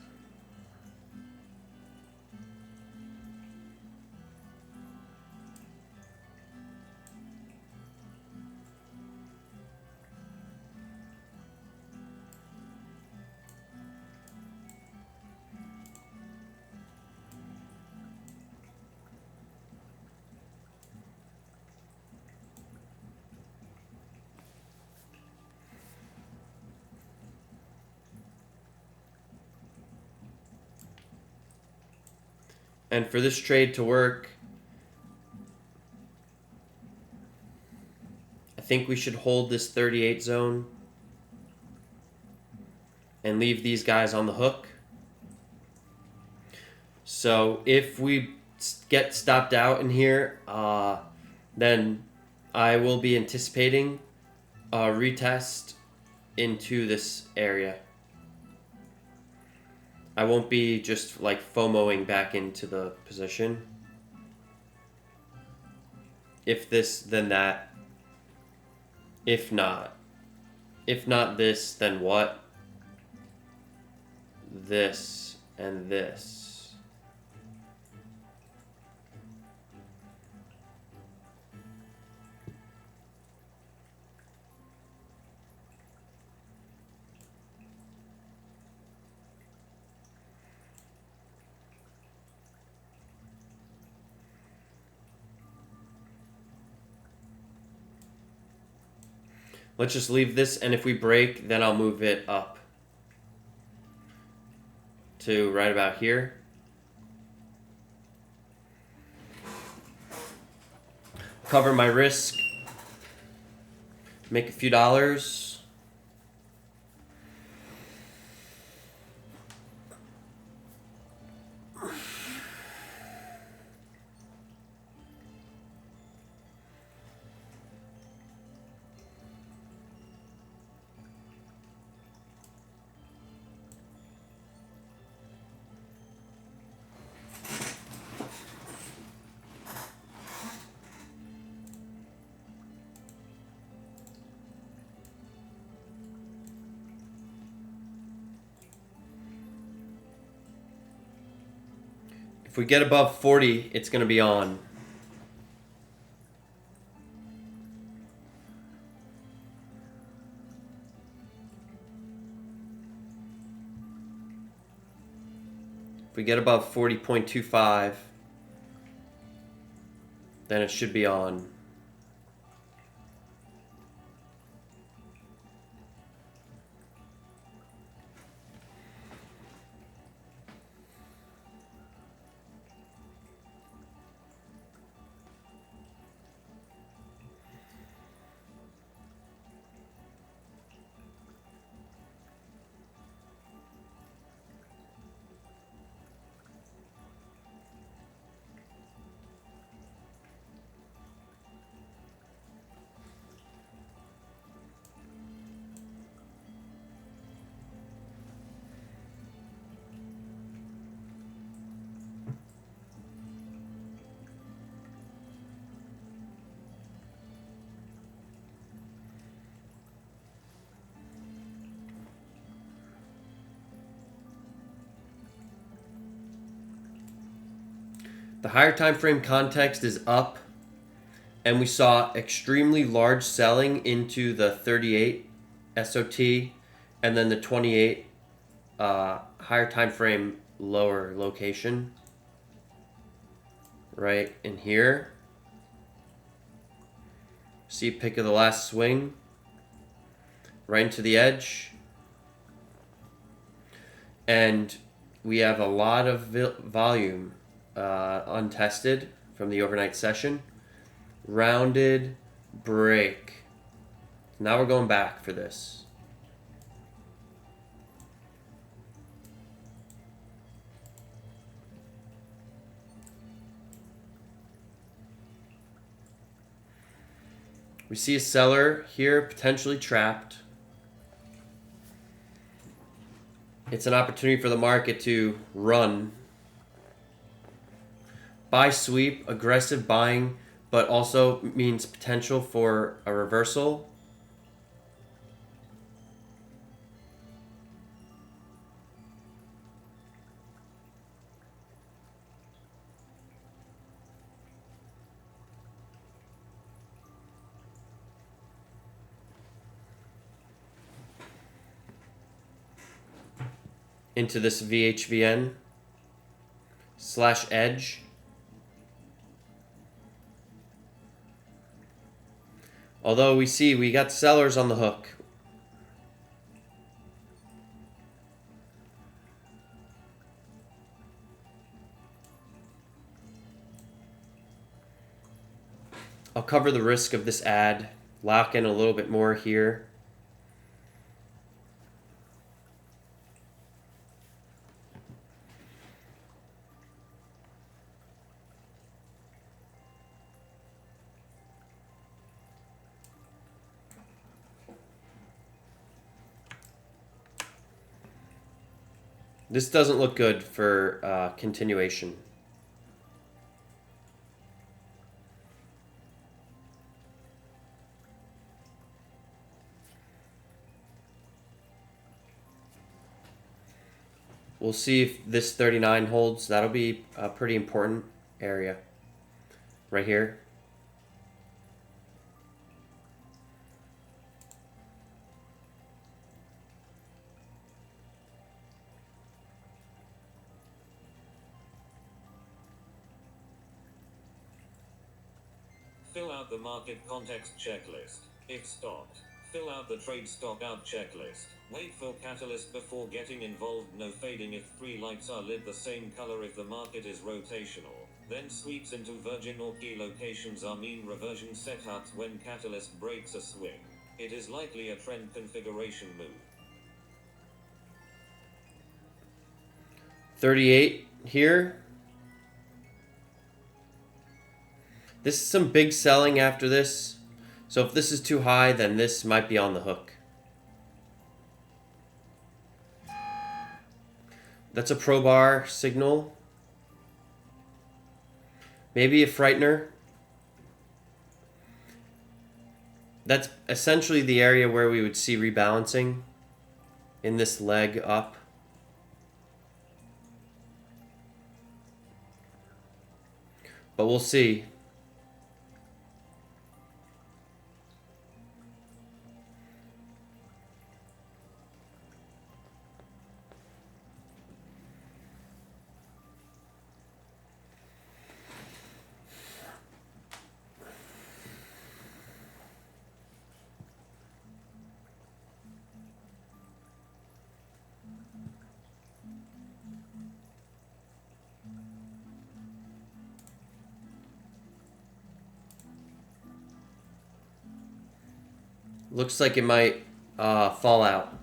A: And for this trade to work, I think we should hold this 38 zone and leave these guys on the hook. So if we get stopped out in here, then I will be anticipating a retest into this area. I won't be just like FOMOing back into the position. If this, then that. If not this, then what? This and this. Let's just leave this, and if we break, then I'll move it up to right about here. Cover my risk. Make a few dollars. If we get above 40, it's going to be on. If we get above 40.25, then it should be on. The higher time frame context is up, and we saw extremely large selling into the 38 SOT and then the 28 higher time frame lower location right in here. See pick of the last swing right into the edge, and we have a lot of volume untested from the overnight session. Rounded break. Now we're going back for this. We see a seller here potentially trapped. It's an opportunity for the market to run. Buy sweep, aggressive buying, but also means potential for a reversal. Into this VHVN / edge. Although we see we got sellers on the hook. I'll cover the risk of this ad, lock in a little bit more here. This doesn't look good for continuation. We'll see if this 39 holds. That'll be a pretty important area right here.
B: Fill out the market context checklist. If stopped, Fill out the trade stock out checklist. Wait for catalyst before getting involved. No fading if 3 lights are lit the same color if the market is rotational. Then sweeps into virgin or key locations are mean reversion setouts when catalyst breaks a swing. It is likely a trend configuration move.
A: 38 here. This is some big selling after this. So if this is too high, then this might be on the hook. That's a pro bar signal. Maybe a frightener. That's essentially the area where we would see rebalancing in this leg up. But we'll see. Looks like it might fall out.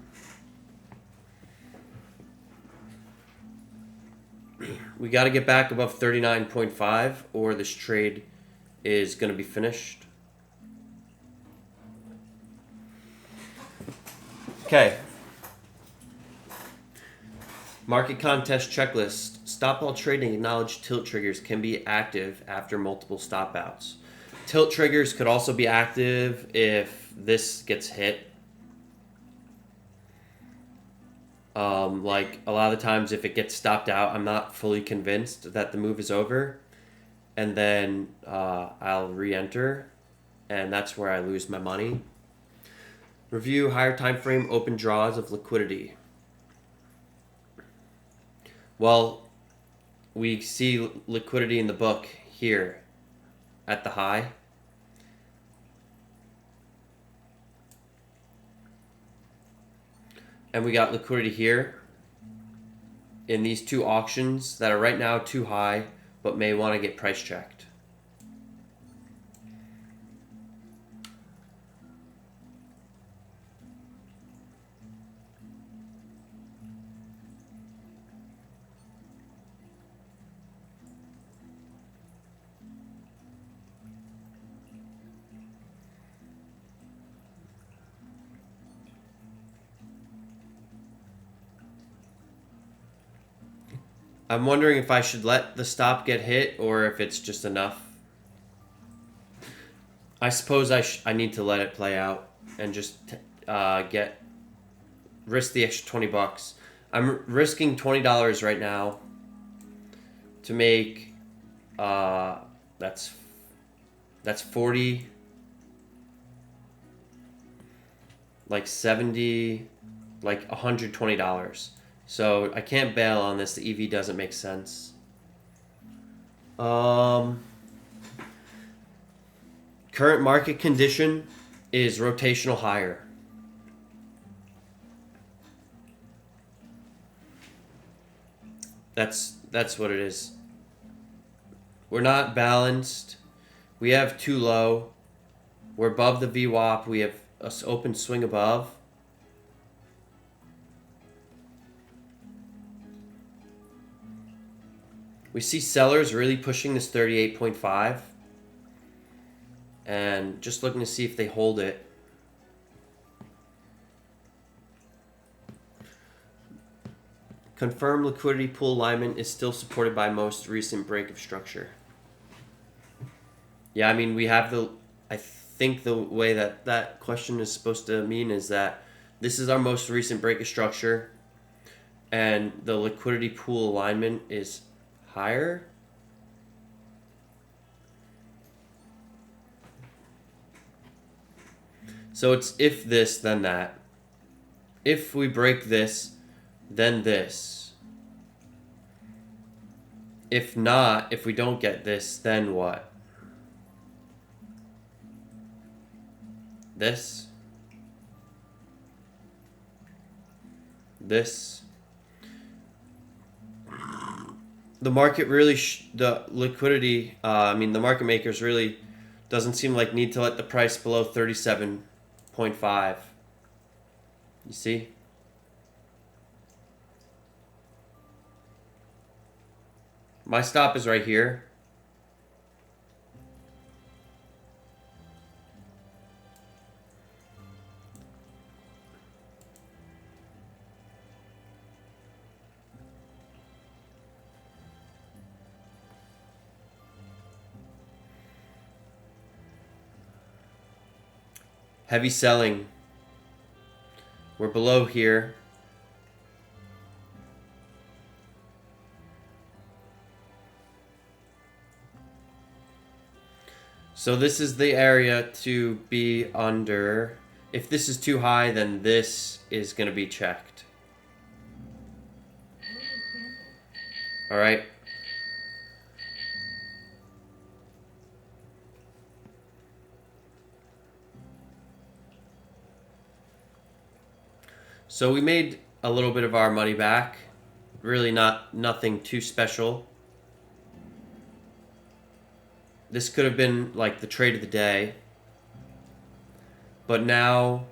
A: We got to get back above 39.5 or this trade is going to be finished. Okay. Market contest checklist. Stop all trading acknowledged tilt triggers can be active after multiple stop outs. Tilt triggers could also be active if this gets hit. Like a lot of the times if it gets stopped out, I'm not fully convinced that the move is over. And then I'll re-enter. And that's where I lose my money. Review higher time frame open draws of liquidity. Well, we see liquidity in the book here at the high. And we got liquidity here in these two auctions that are right now too high, but may want to get price checked. I'm wondering if I should let the stop get hit or if it's just enough. I suppose I need to let it play out and just risk the extra 20 bucks. I'm risking $20 right now to make that's 40, like 70, like $120. So I can't bail on this. The EV doesn't make sense. Current market condition is rotational higher. That's what it is. We're not balanced. We have too low. We're above the VWAP. We have an open swing above. We see sellers really pushing this 38.5 and just looking to see if they hold it. Confirmed liquidity pool alignment is still supported by most recent break of structure. Yeah, I mean, we have I think the way that question is supposed to mean is that this is our most recent break of structure and the liquidity pool alignment is higher. So it's if this, then that. If we break this, then this. If not, if we don't get this, then what? This? this. The market really, the liquidity, the market makers really doesn't seem like need to let the price below 37.5. You see? My stop is right here. Heavy selling. We're below here. So this is the area to be under. If this is too high, then this is going to be checked. All right. So we made a little bit of our money back. Really nothing too special. This could have been like the trade of the day. But now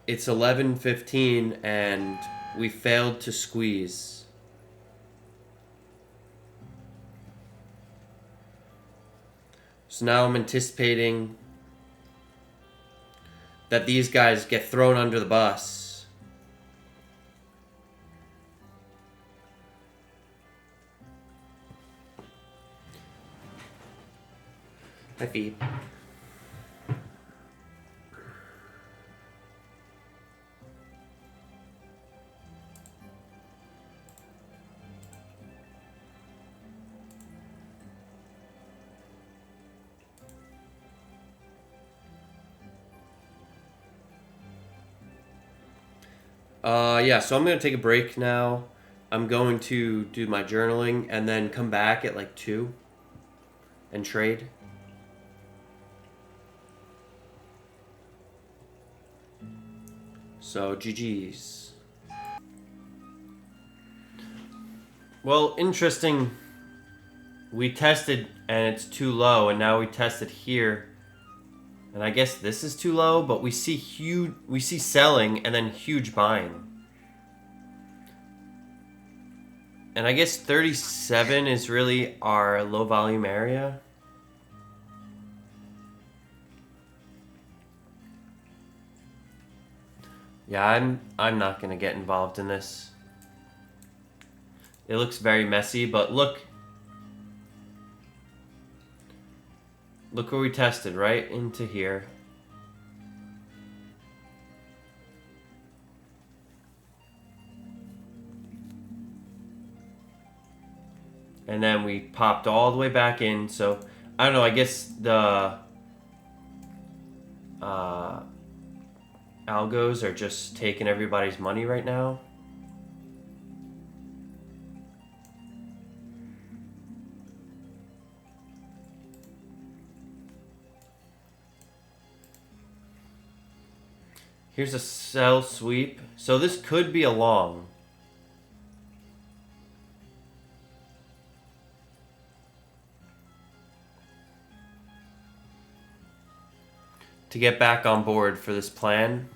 A: it's 11:15 and we failed to squeeze. So now I'm anticipating that these guys get thrown under the bus. Hi, Phoebe. Yeah, so I'm going to take a break now. I'm going to do my journaling and then come back at like 2 and trade. So, GG's. Well, interesting. We tested and it's too low, and now we tested here. And I guess this is too low, but we see selling and then huge buying. And I guess 37 is really our low volume area. Yeah, I'm not gonna get involved in this. It looks very messy, but look where we tested, right into here. And then we popped all the way back in. So, I don't know, I guess the algos are just taking everybody's money right now. Here's a sell sweep. So this could be a long. To get back on board for this plan.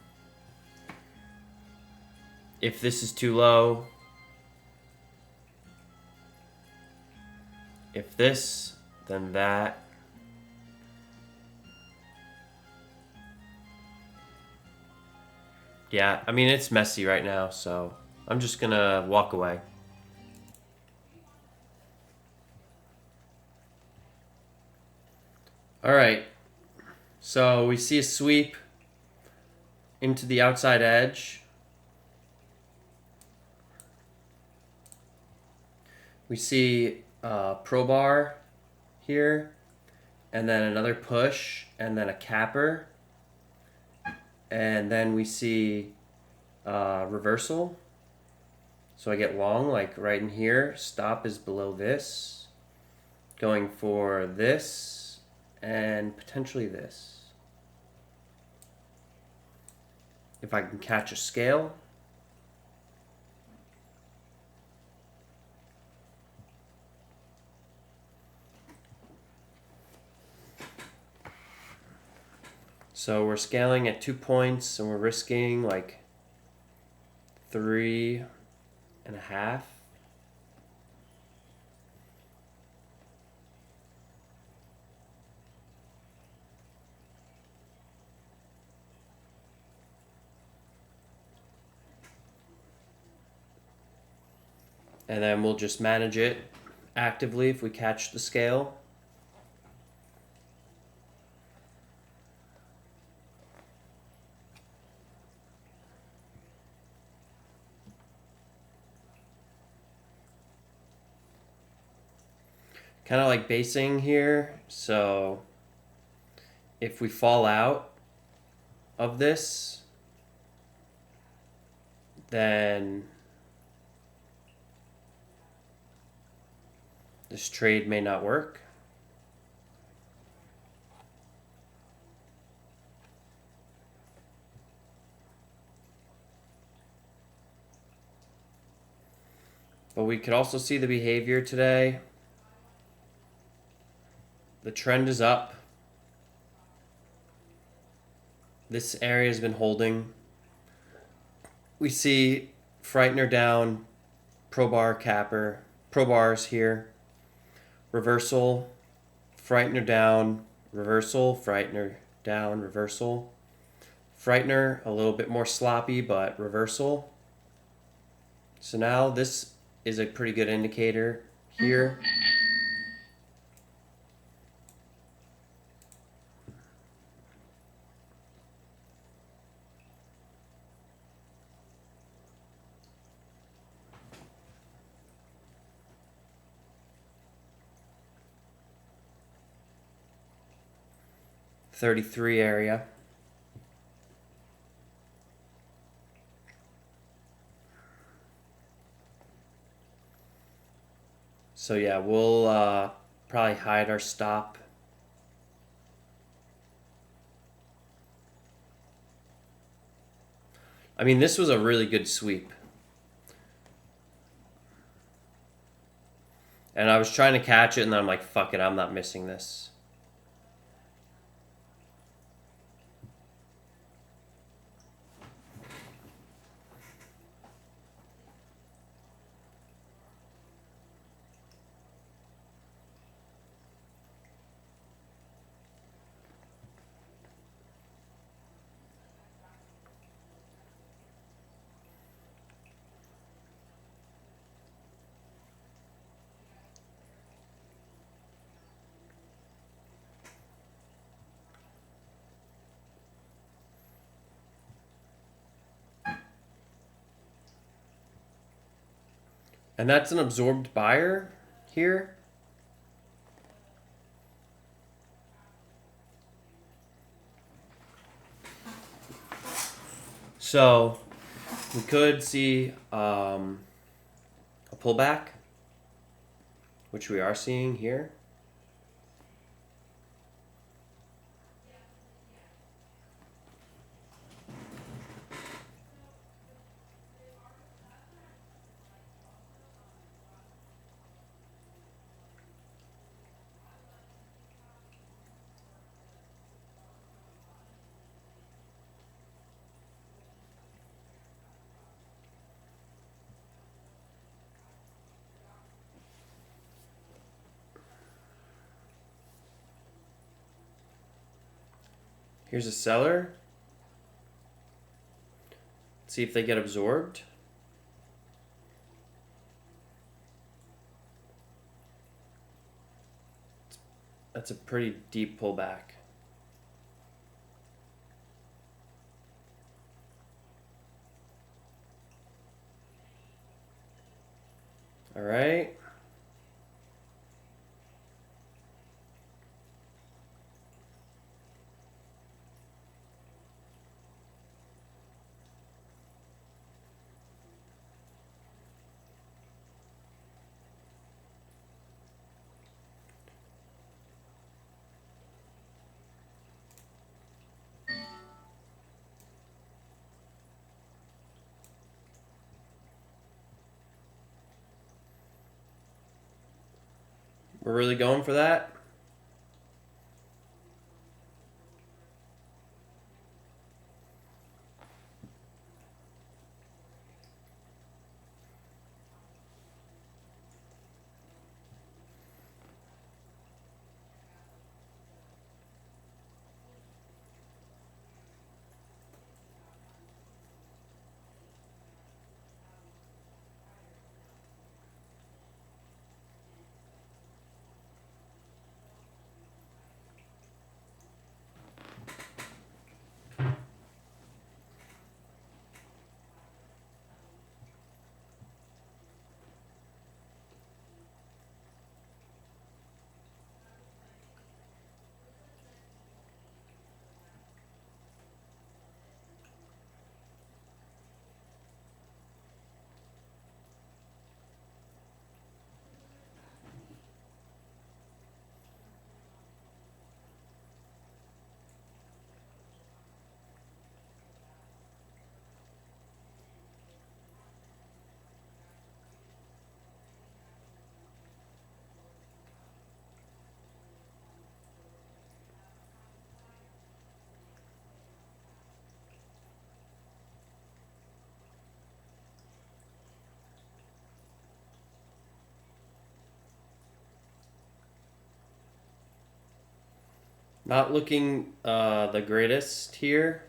A: If this is too low. If this, then that. Yeah, I mean, it's messy right now, so I'm just gonna walk away. All right. So we see a sweep into the outside edge. We see pro bar here, and then another push, and then a capper. And then we see reversal. So I get long, like right in here. Stop is below this. Going for this, and potentially this. If I can catch a scale. So we're scaling at 2 points and we're risking like 3.5. And then we'll just manage it actively if we catch the scale. Kind of like basing here. So if we fall out of this, then this trade may not work. But we could also see the behavior today. The trend is up. This area has been holding. We see Frightener down, pro bars here. Reversal, Frightener down, reversal, Frightener down, reversal. Frightener, a little bit more sloppy, but reversal. So now this is a pretty good indicator here. .33 area. So yeah, we'll probably hide our stop. I mean, this was a really good sweep. And I was trying to catch it, and then I'm like, fuck it, I'm not missing this. And that's an absorbed buyer here. So we could see a pullback, which we are seeing here. Here's a seller. Let's see if they get absorbed. That's a pretty deep pullback. All right. We're really going for that. Not looking the greatest here.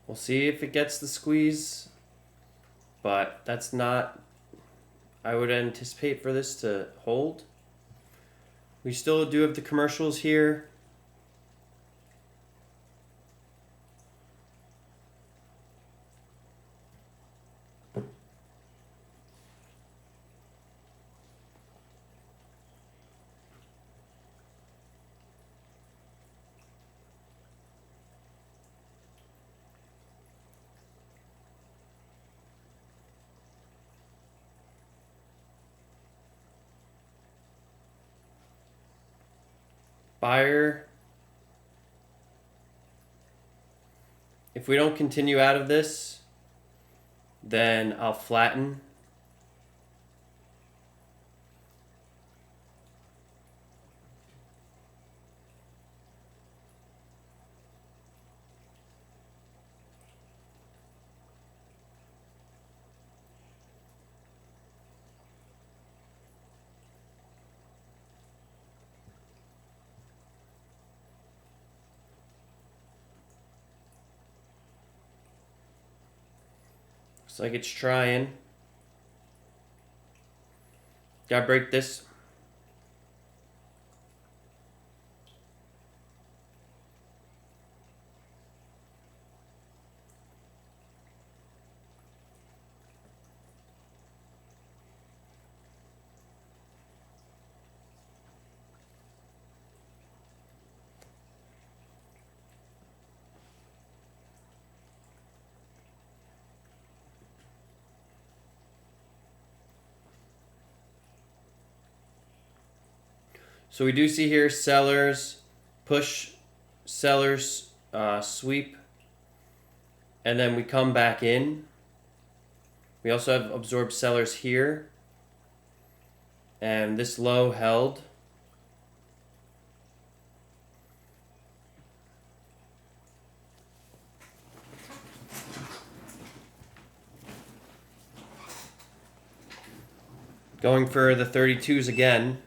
A: We'll see if it gets the squeeze, but that's not, I would anticipate for this to hold. We still do have the commercials here. Buyer. If we don't continue out of this, then I'll flatten. Looks like it's trying. Gotta break this. So we do see here sellers, push, sellers, sweep, and then we come back in. We also have absorbed sellers here, and this low held. Going for the 32s again.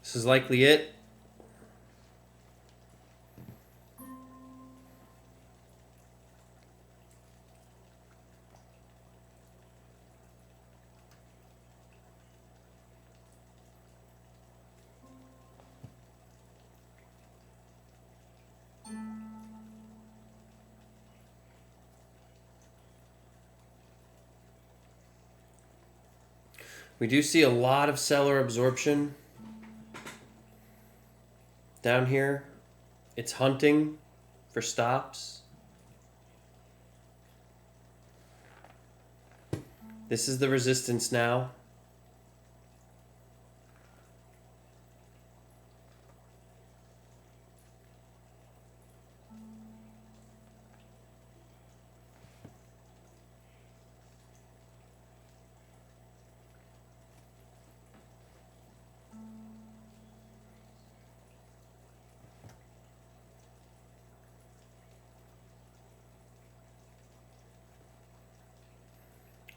A: This is likely it. We do see a lot of seller absorption down here. It's hunting for stops. This is the resistance now.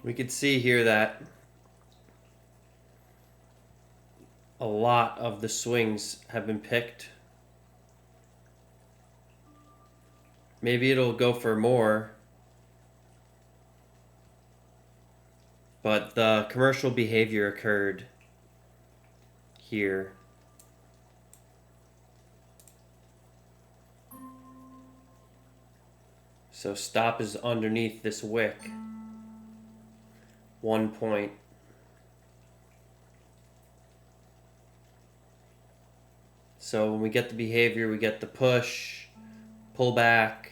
A: We could see here that a lot of the swings have been picked. Maybe it'll go for more. But the commercial behavior occurred here. So stop is underneath this wick. 1 point. So when we get the behavior, we get the push, pull back.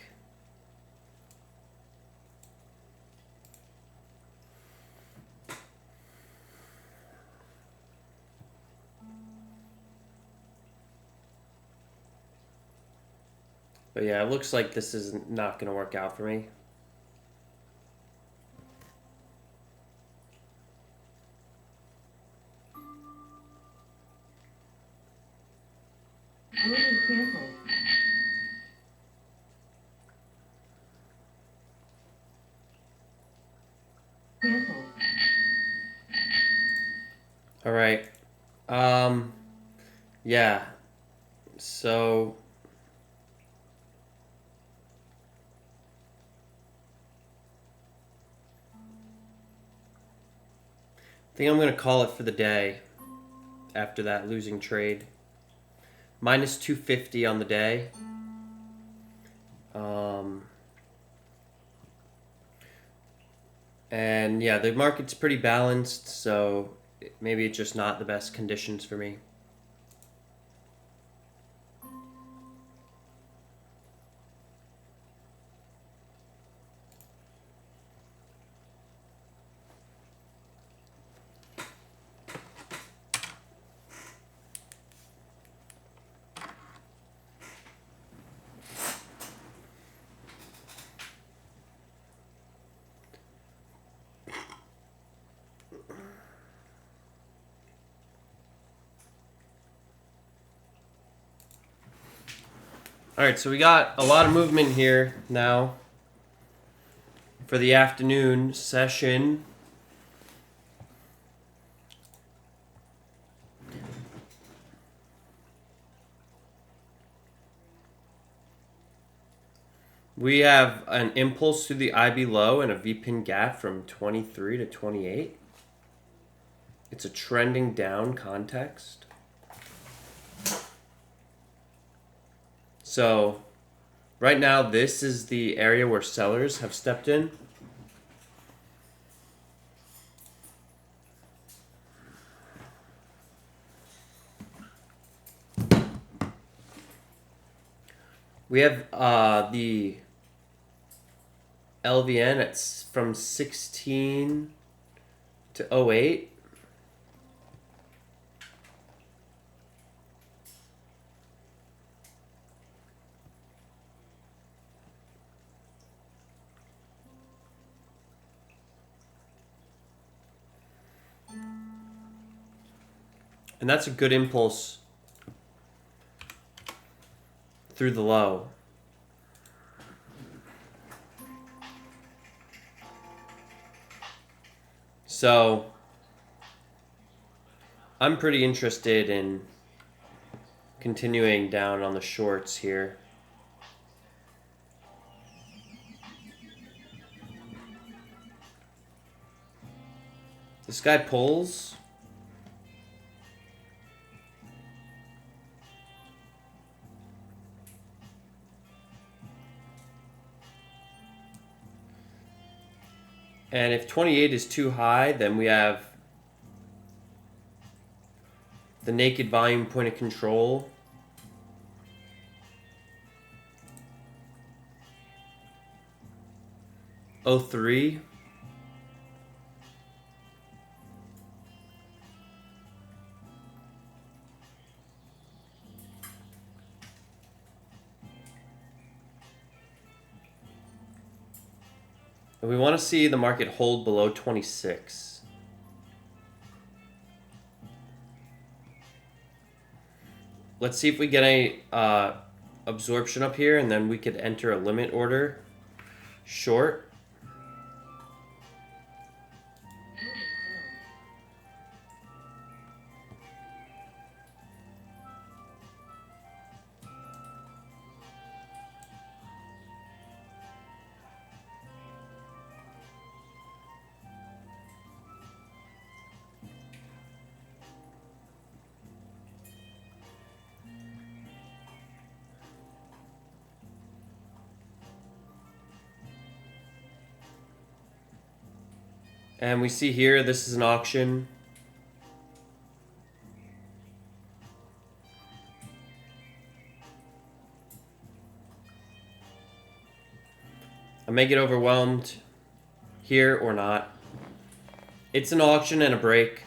A: But yeah, it looks like this is not going to work out for me. All right. Yeah. So I think I'm going to call it for the day after that losing trade. Minus 250 on the day. And yeah, the market's pretty balanced, so maybe it's just not the best conditions for me. All right, so we got a lot of movement here now for the afternoon session. We have an impulse to the IB low and a V-pin gap from 23 to 28. It's a trending down context. So right now, this is the area where sellers have stepped in. We have the LVN at from 16 to 08. And that's a good impulse through the low. So I'm pretty interested in continuing down on the shorts here. This guy pulls. And if 28 is too high, then we have the naked volume point of control. Oh, 03. And we want to see the market hold below 26. Let's see if we get any absorption up here, and then we could enter a limit order short. And we see here, this is an auction. I may get overwhelmed here or not. It's an auction and a break.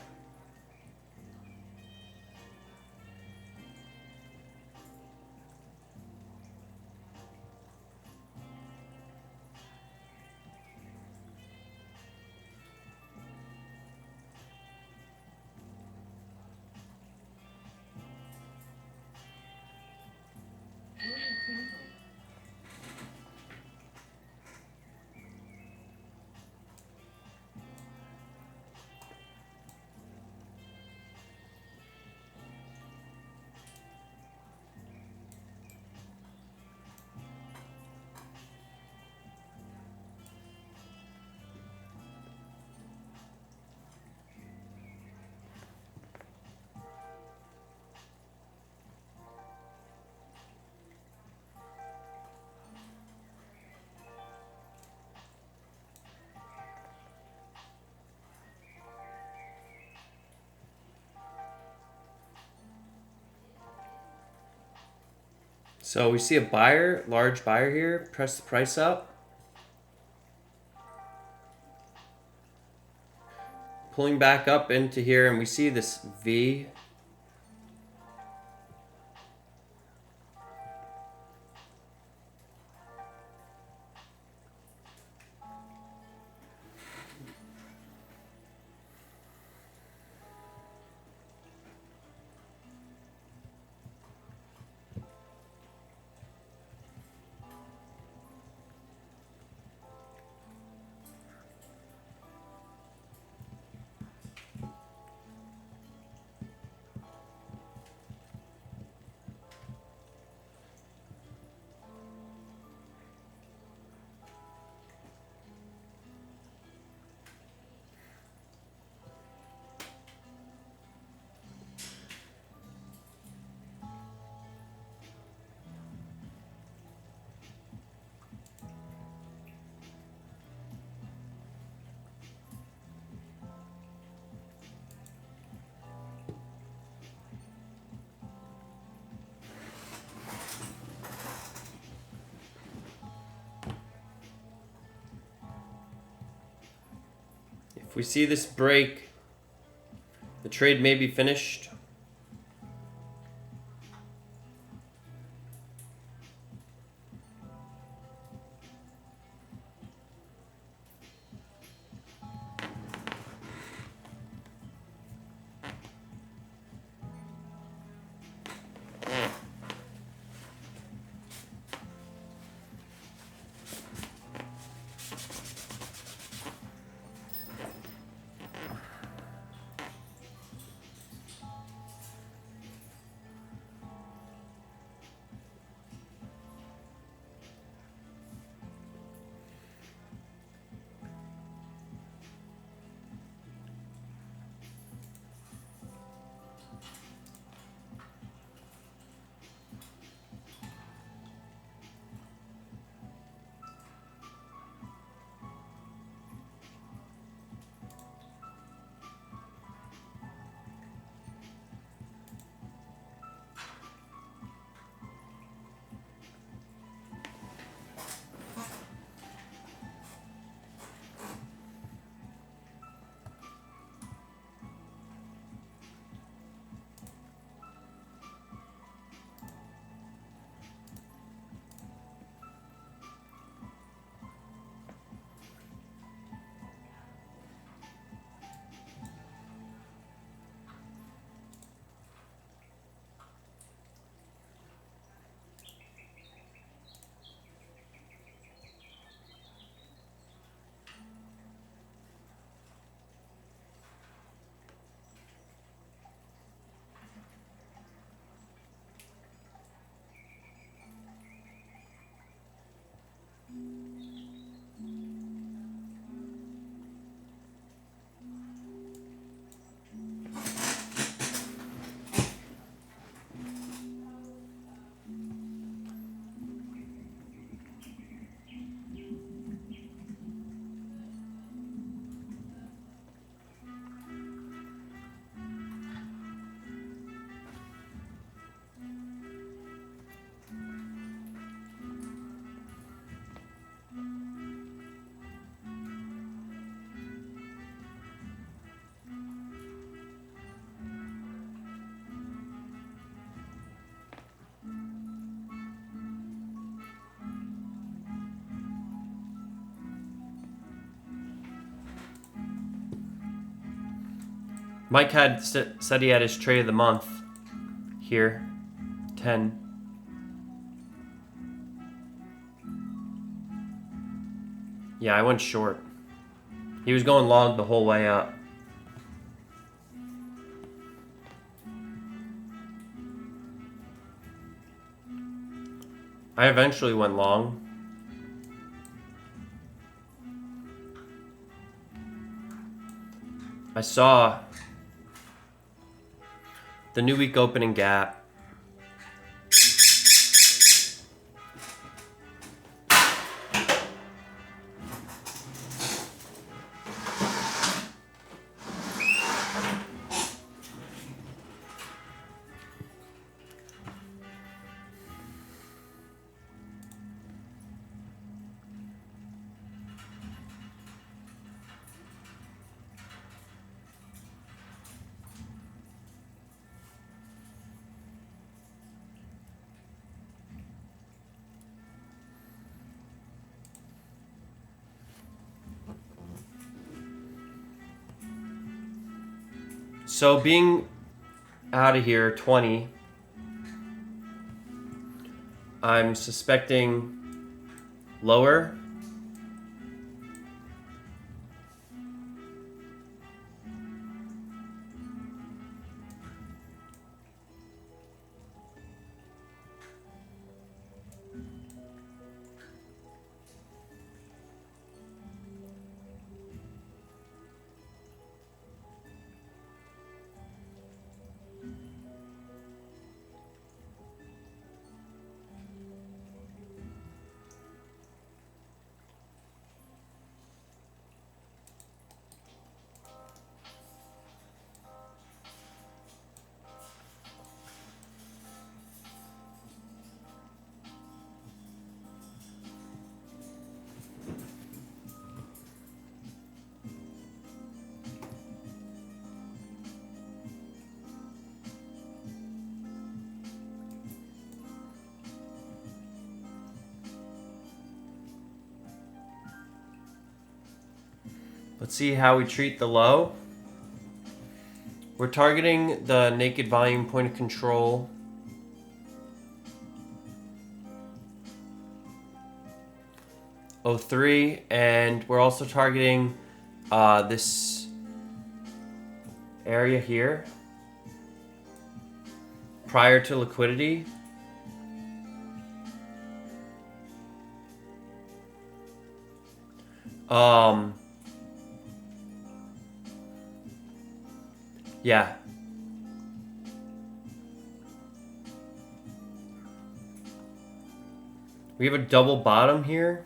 A: So we see a buyer, large buyer here, press the price up. Pulling back up into here, and we see this V. If we see this break, the trade may be finished. Mike had said he had his trade of the month here. 10. Yeah, I went short. He was going long the whole way up. I eventually went long. I saw the new week opening gap. So being out of here 20, I'm suspecting lower. Let's see how we treat the low. We're targeting the naked volume point of control. '03, and we're also targeting this area here prior to liquidity. Yeah. We have a double bottom here.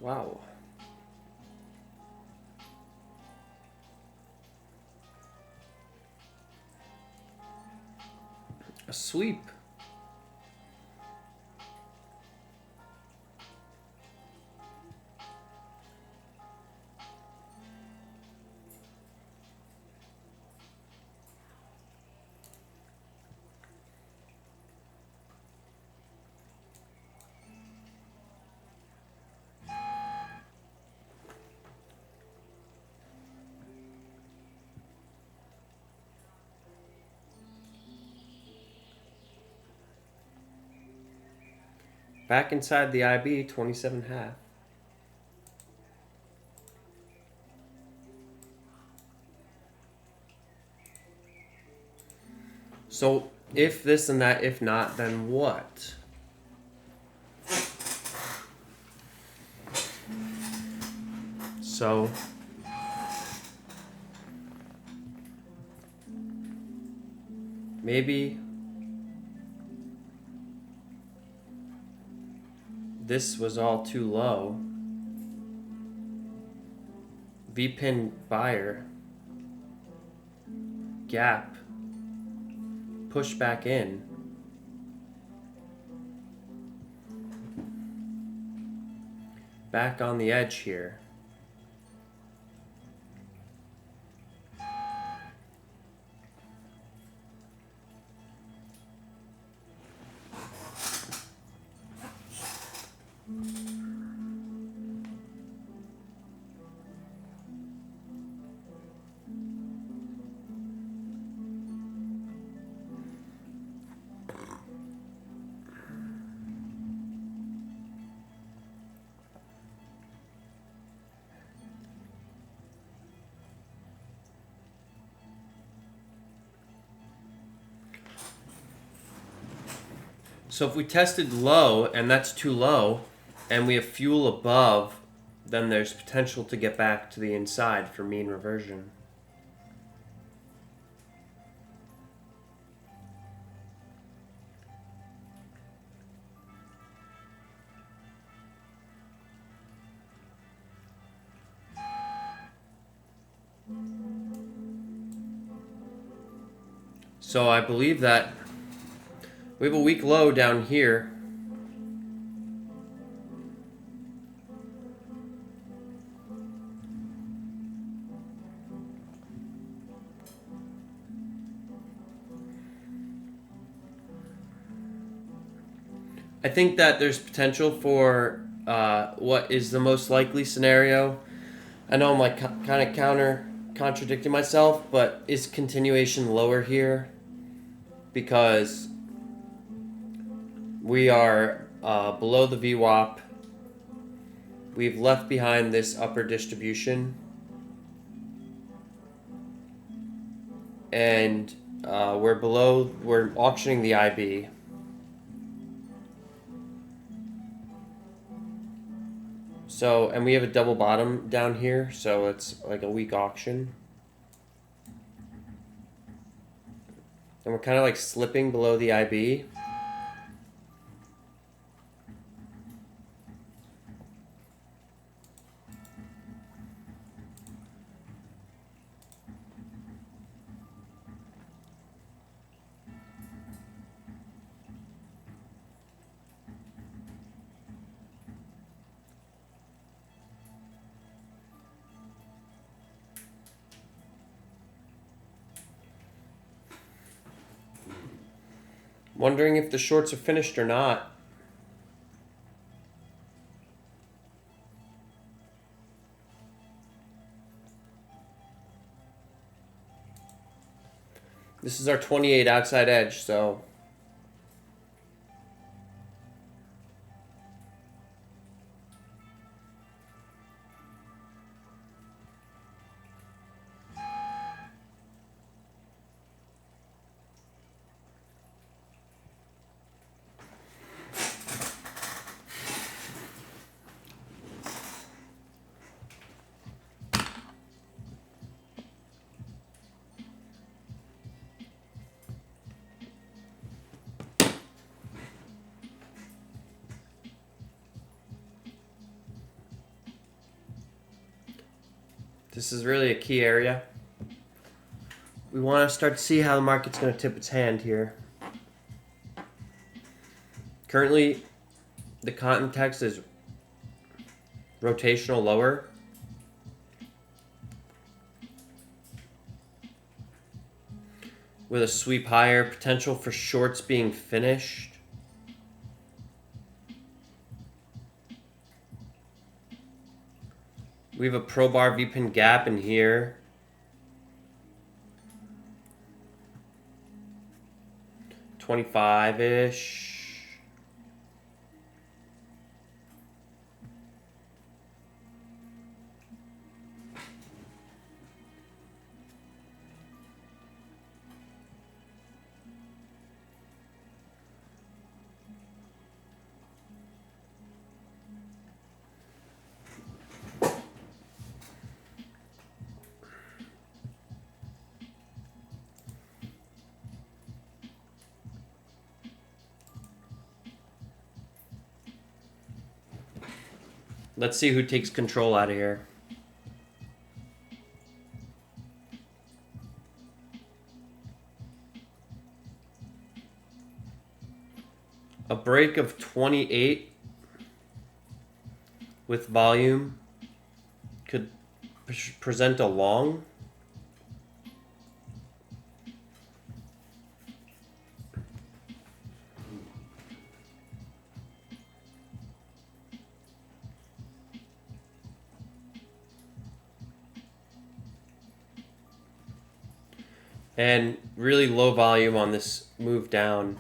A: Wow. A sweep. Back inside the IB, 27.5. So if this and that, if not, then what? So maybe this was all too low. V-pin buyer. Gap. Push back in. Back on the edge here. So if we tested low and that's too low and we have fuel above, then there's potential to get back to the inside for mean reversion. So I believe that we have a weak low down here. I think that there's potential for what is the most likely scenario. I know I'm like kind of contradicting myself, but is continuation lower here? Because we are below the VWAP. We've left behind this upper distribution. And we're auctioning the IB. So, and we have a double bottom down here, so it's like a weak auction. And we're kind of like slipping below the IB. Wondering if the shorts are finished or not. This is our 28 outside edge, so This is really a key area. We want to start to see how the market's going to tip its hand here. Currently, the context is rotational lower. With a sweep higher, potential for shorts being finished. We have a pro bar V-pin gap in here. $25-ish. Let's see who takes control out of here. A break of 28 with volume could present a long. And really low volume on this move down.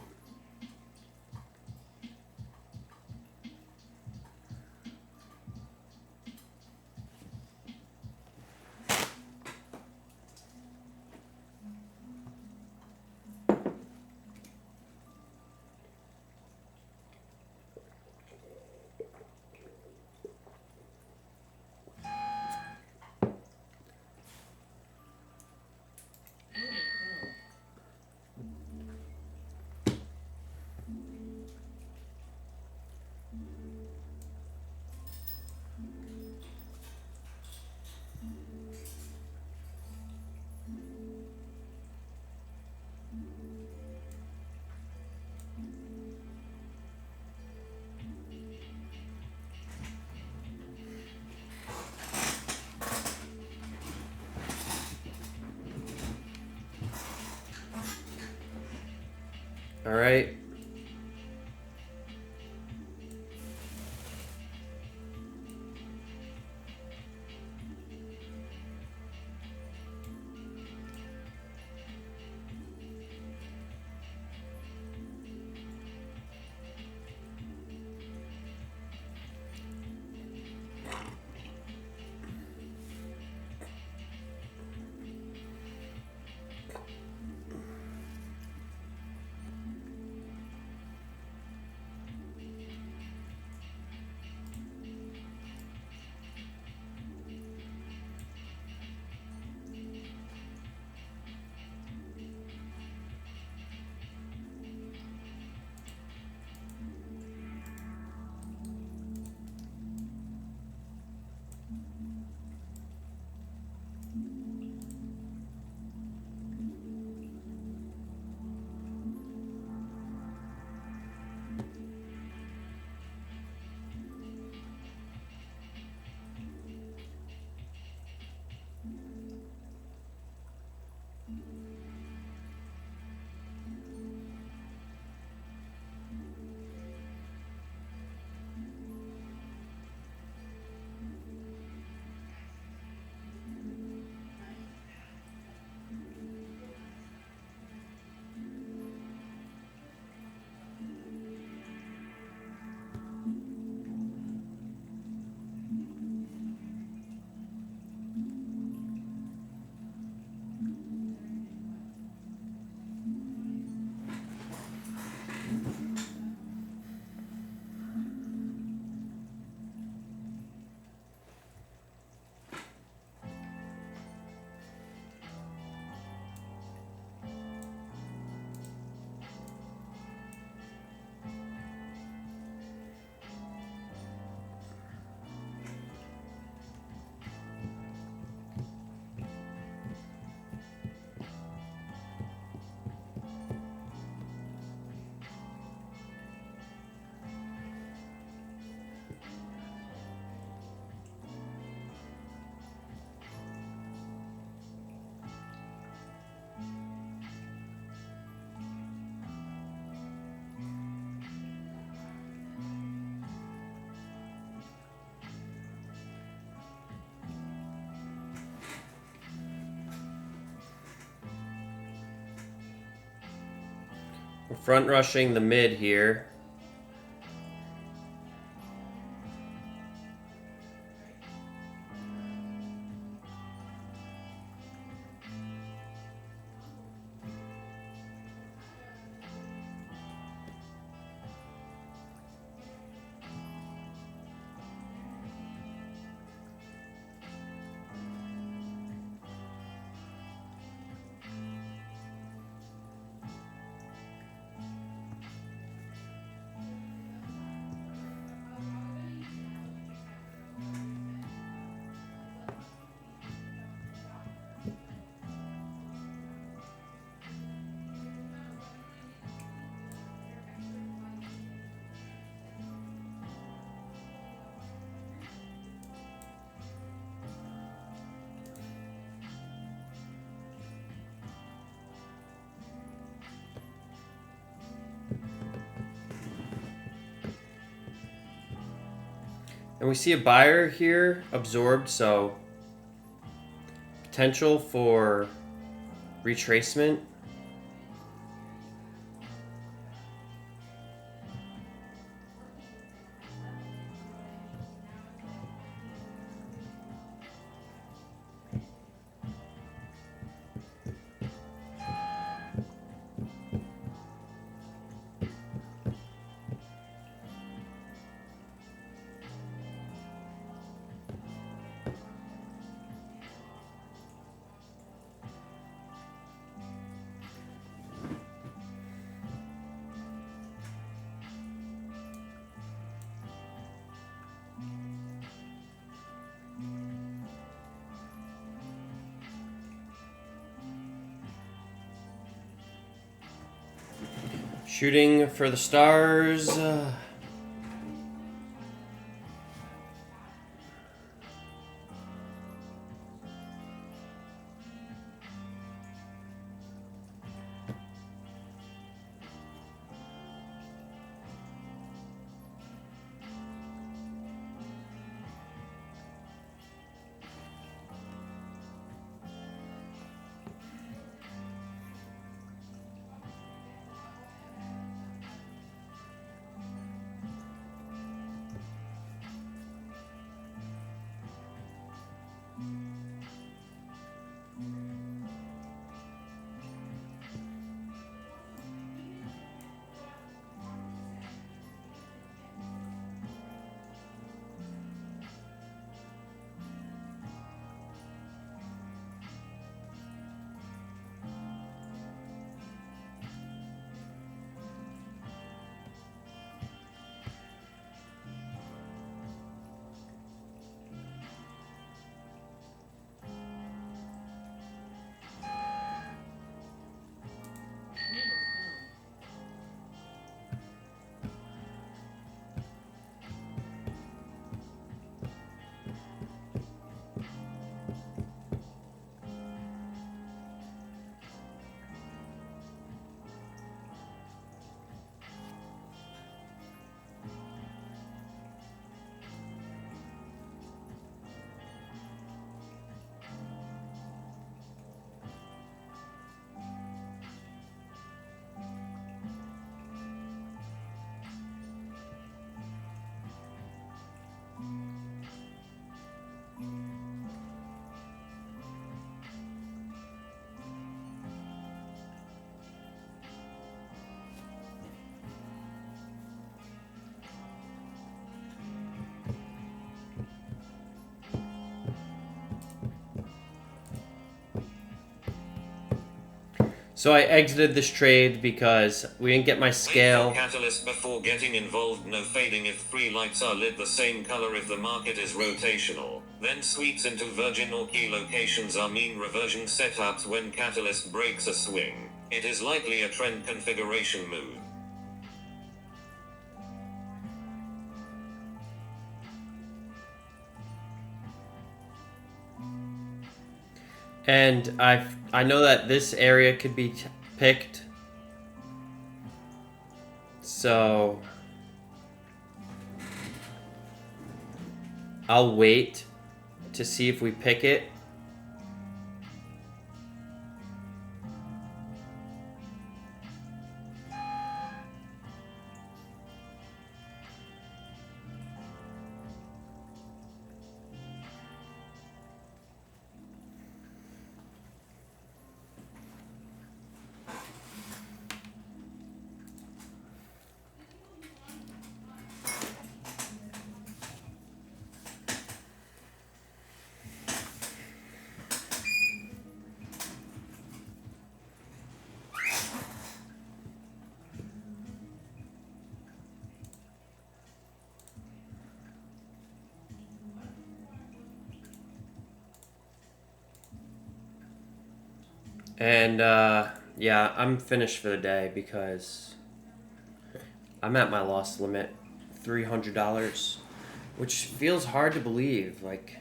A: All right. We're front rushing the mid here. And we see a buyer here absorbed, so potential for retracement. Shooting for the stars. So I exited this trade because we didn't get my scale.
B: Wait for catalyst before getting involved. No fading if 3 lights are lit the same color if the market is rotational. Then sweeps into virgin or key locations are mean reversion setups when catalyst breaks a swing. It is likely a trend configuration move.
A: And I know that this area could be picked. So I'll wait to see if we pick it. And yeah, I'm finished for the day because I'm at my loss limit, $300, which feels hard to believe. Like,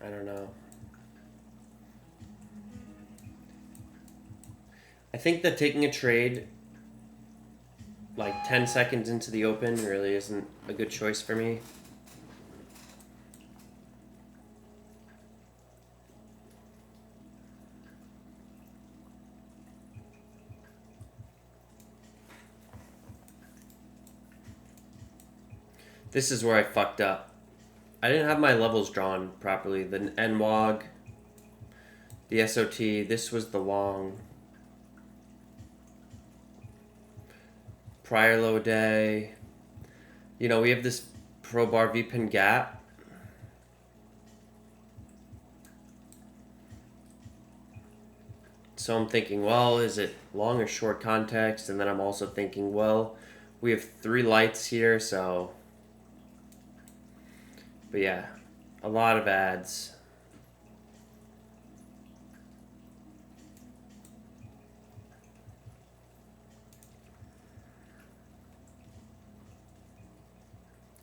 A: I don't know. I think that taking a trade like 10 seconds into the open really isn't a good choice for me. This is where I fucked up. I didn't have my levels drawn properly. The NWOG, the SOT, this was the long. Prior low day. You know, we have this pro bar V-pin gap. So I'm thinking, well, is it long or short context? And then I'm also thinking, well, we have 3 lights here, so. But yeah, a lot of ads.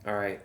A: All right.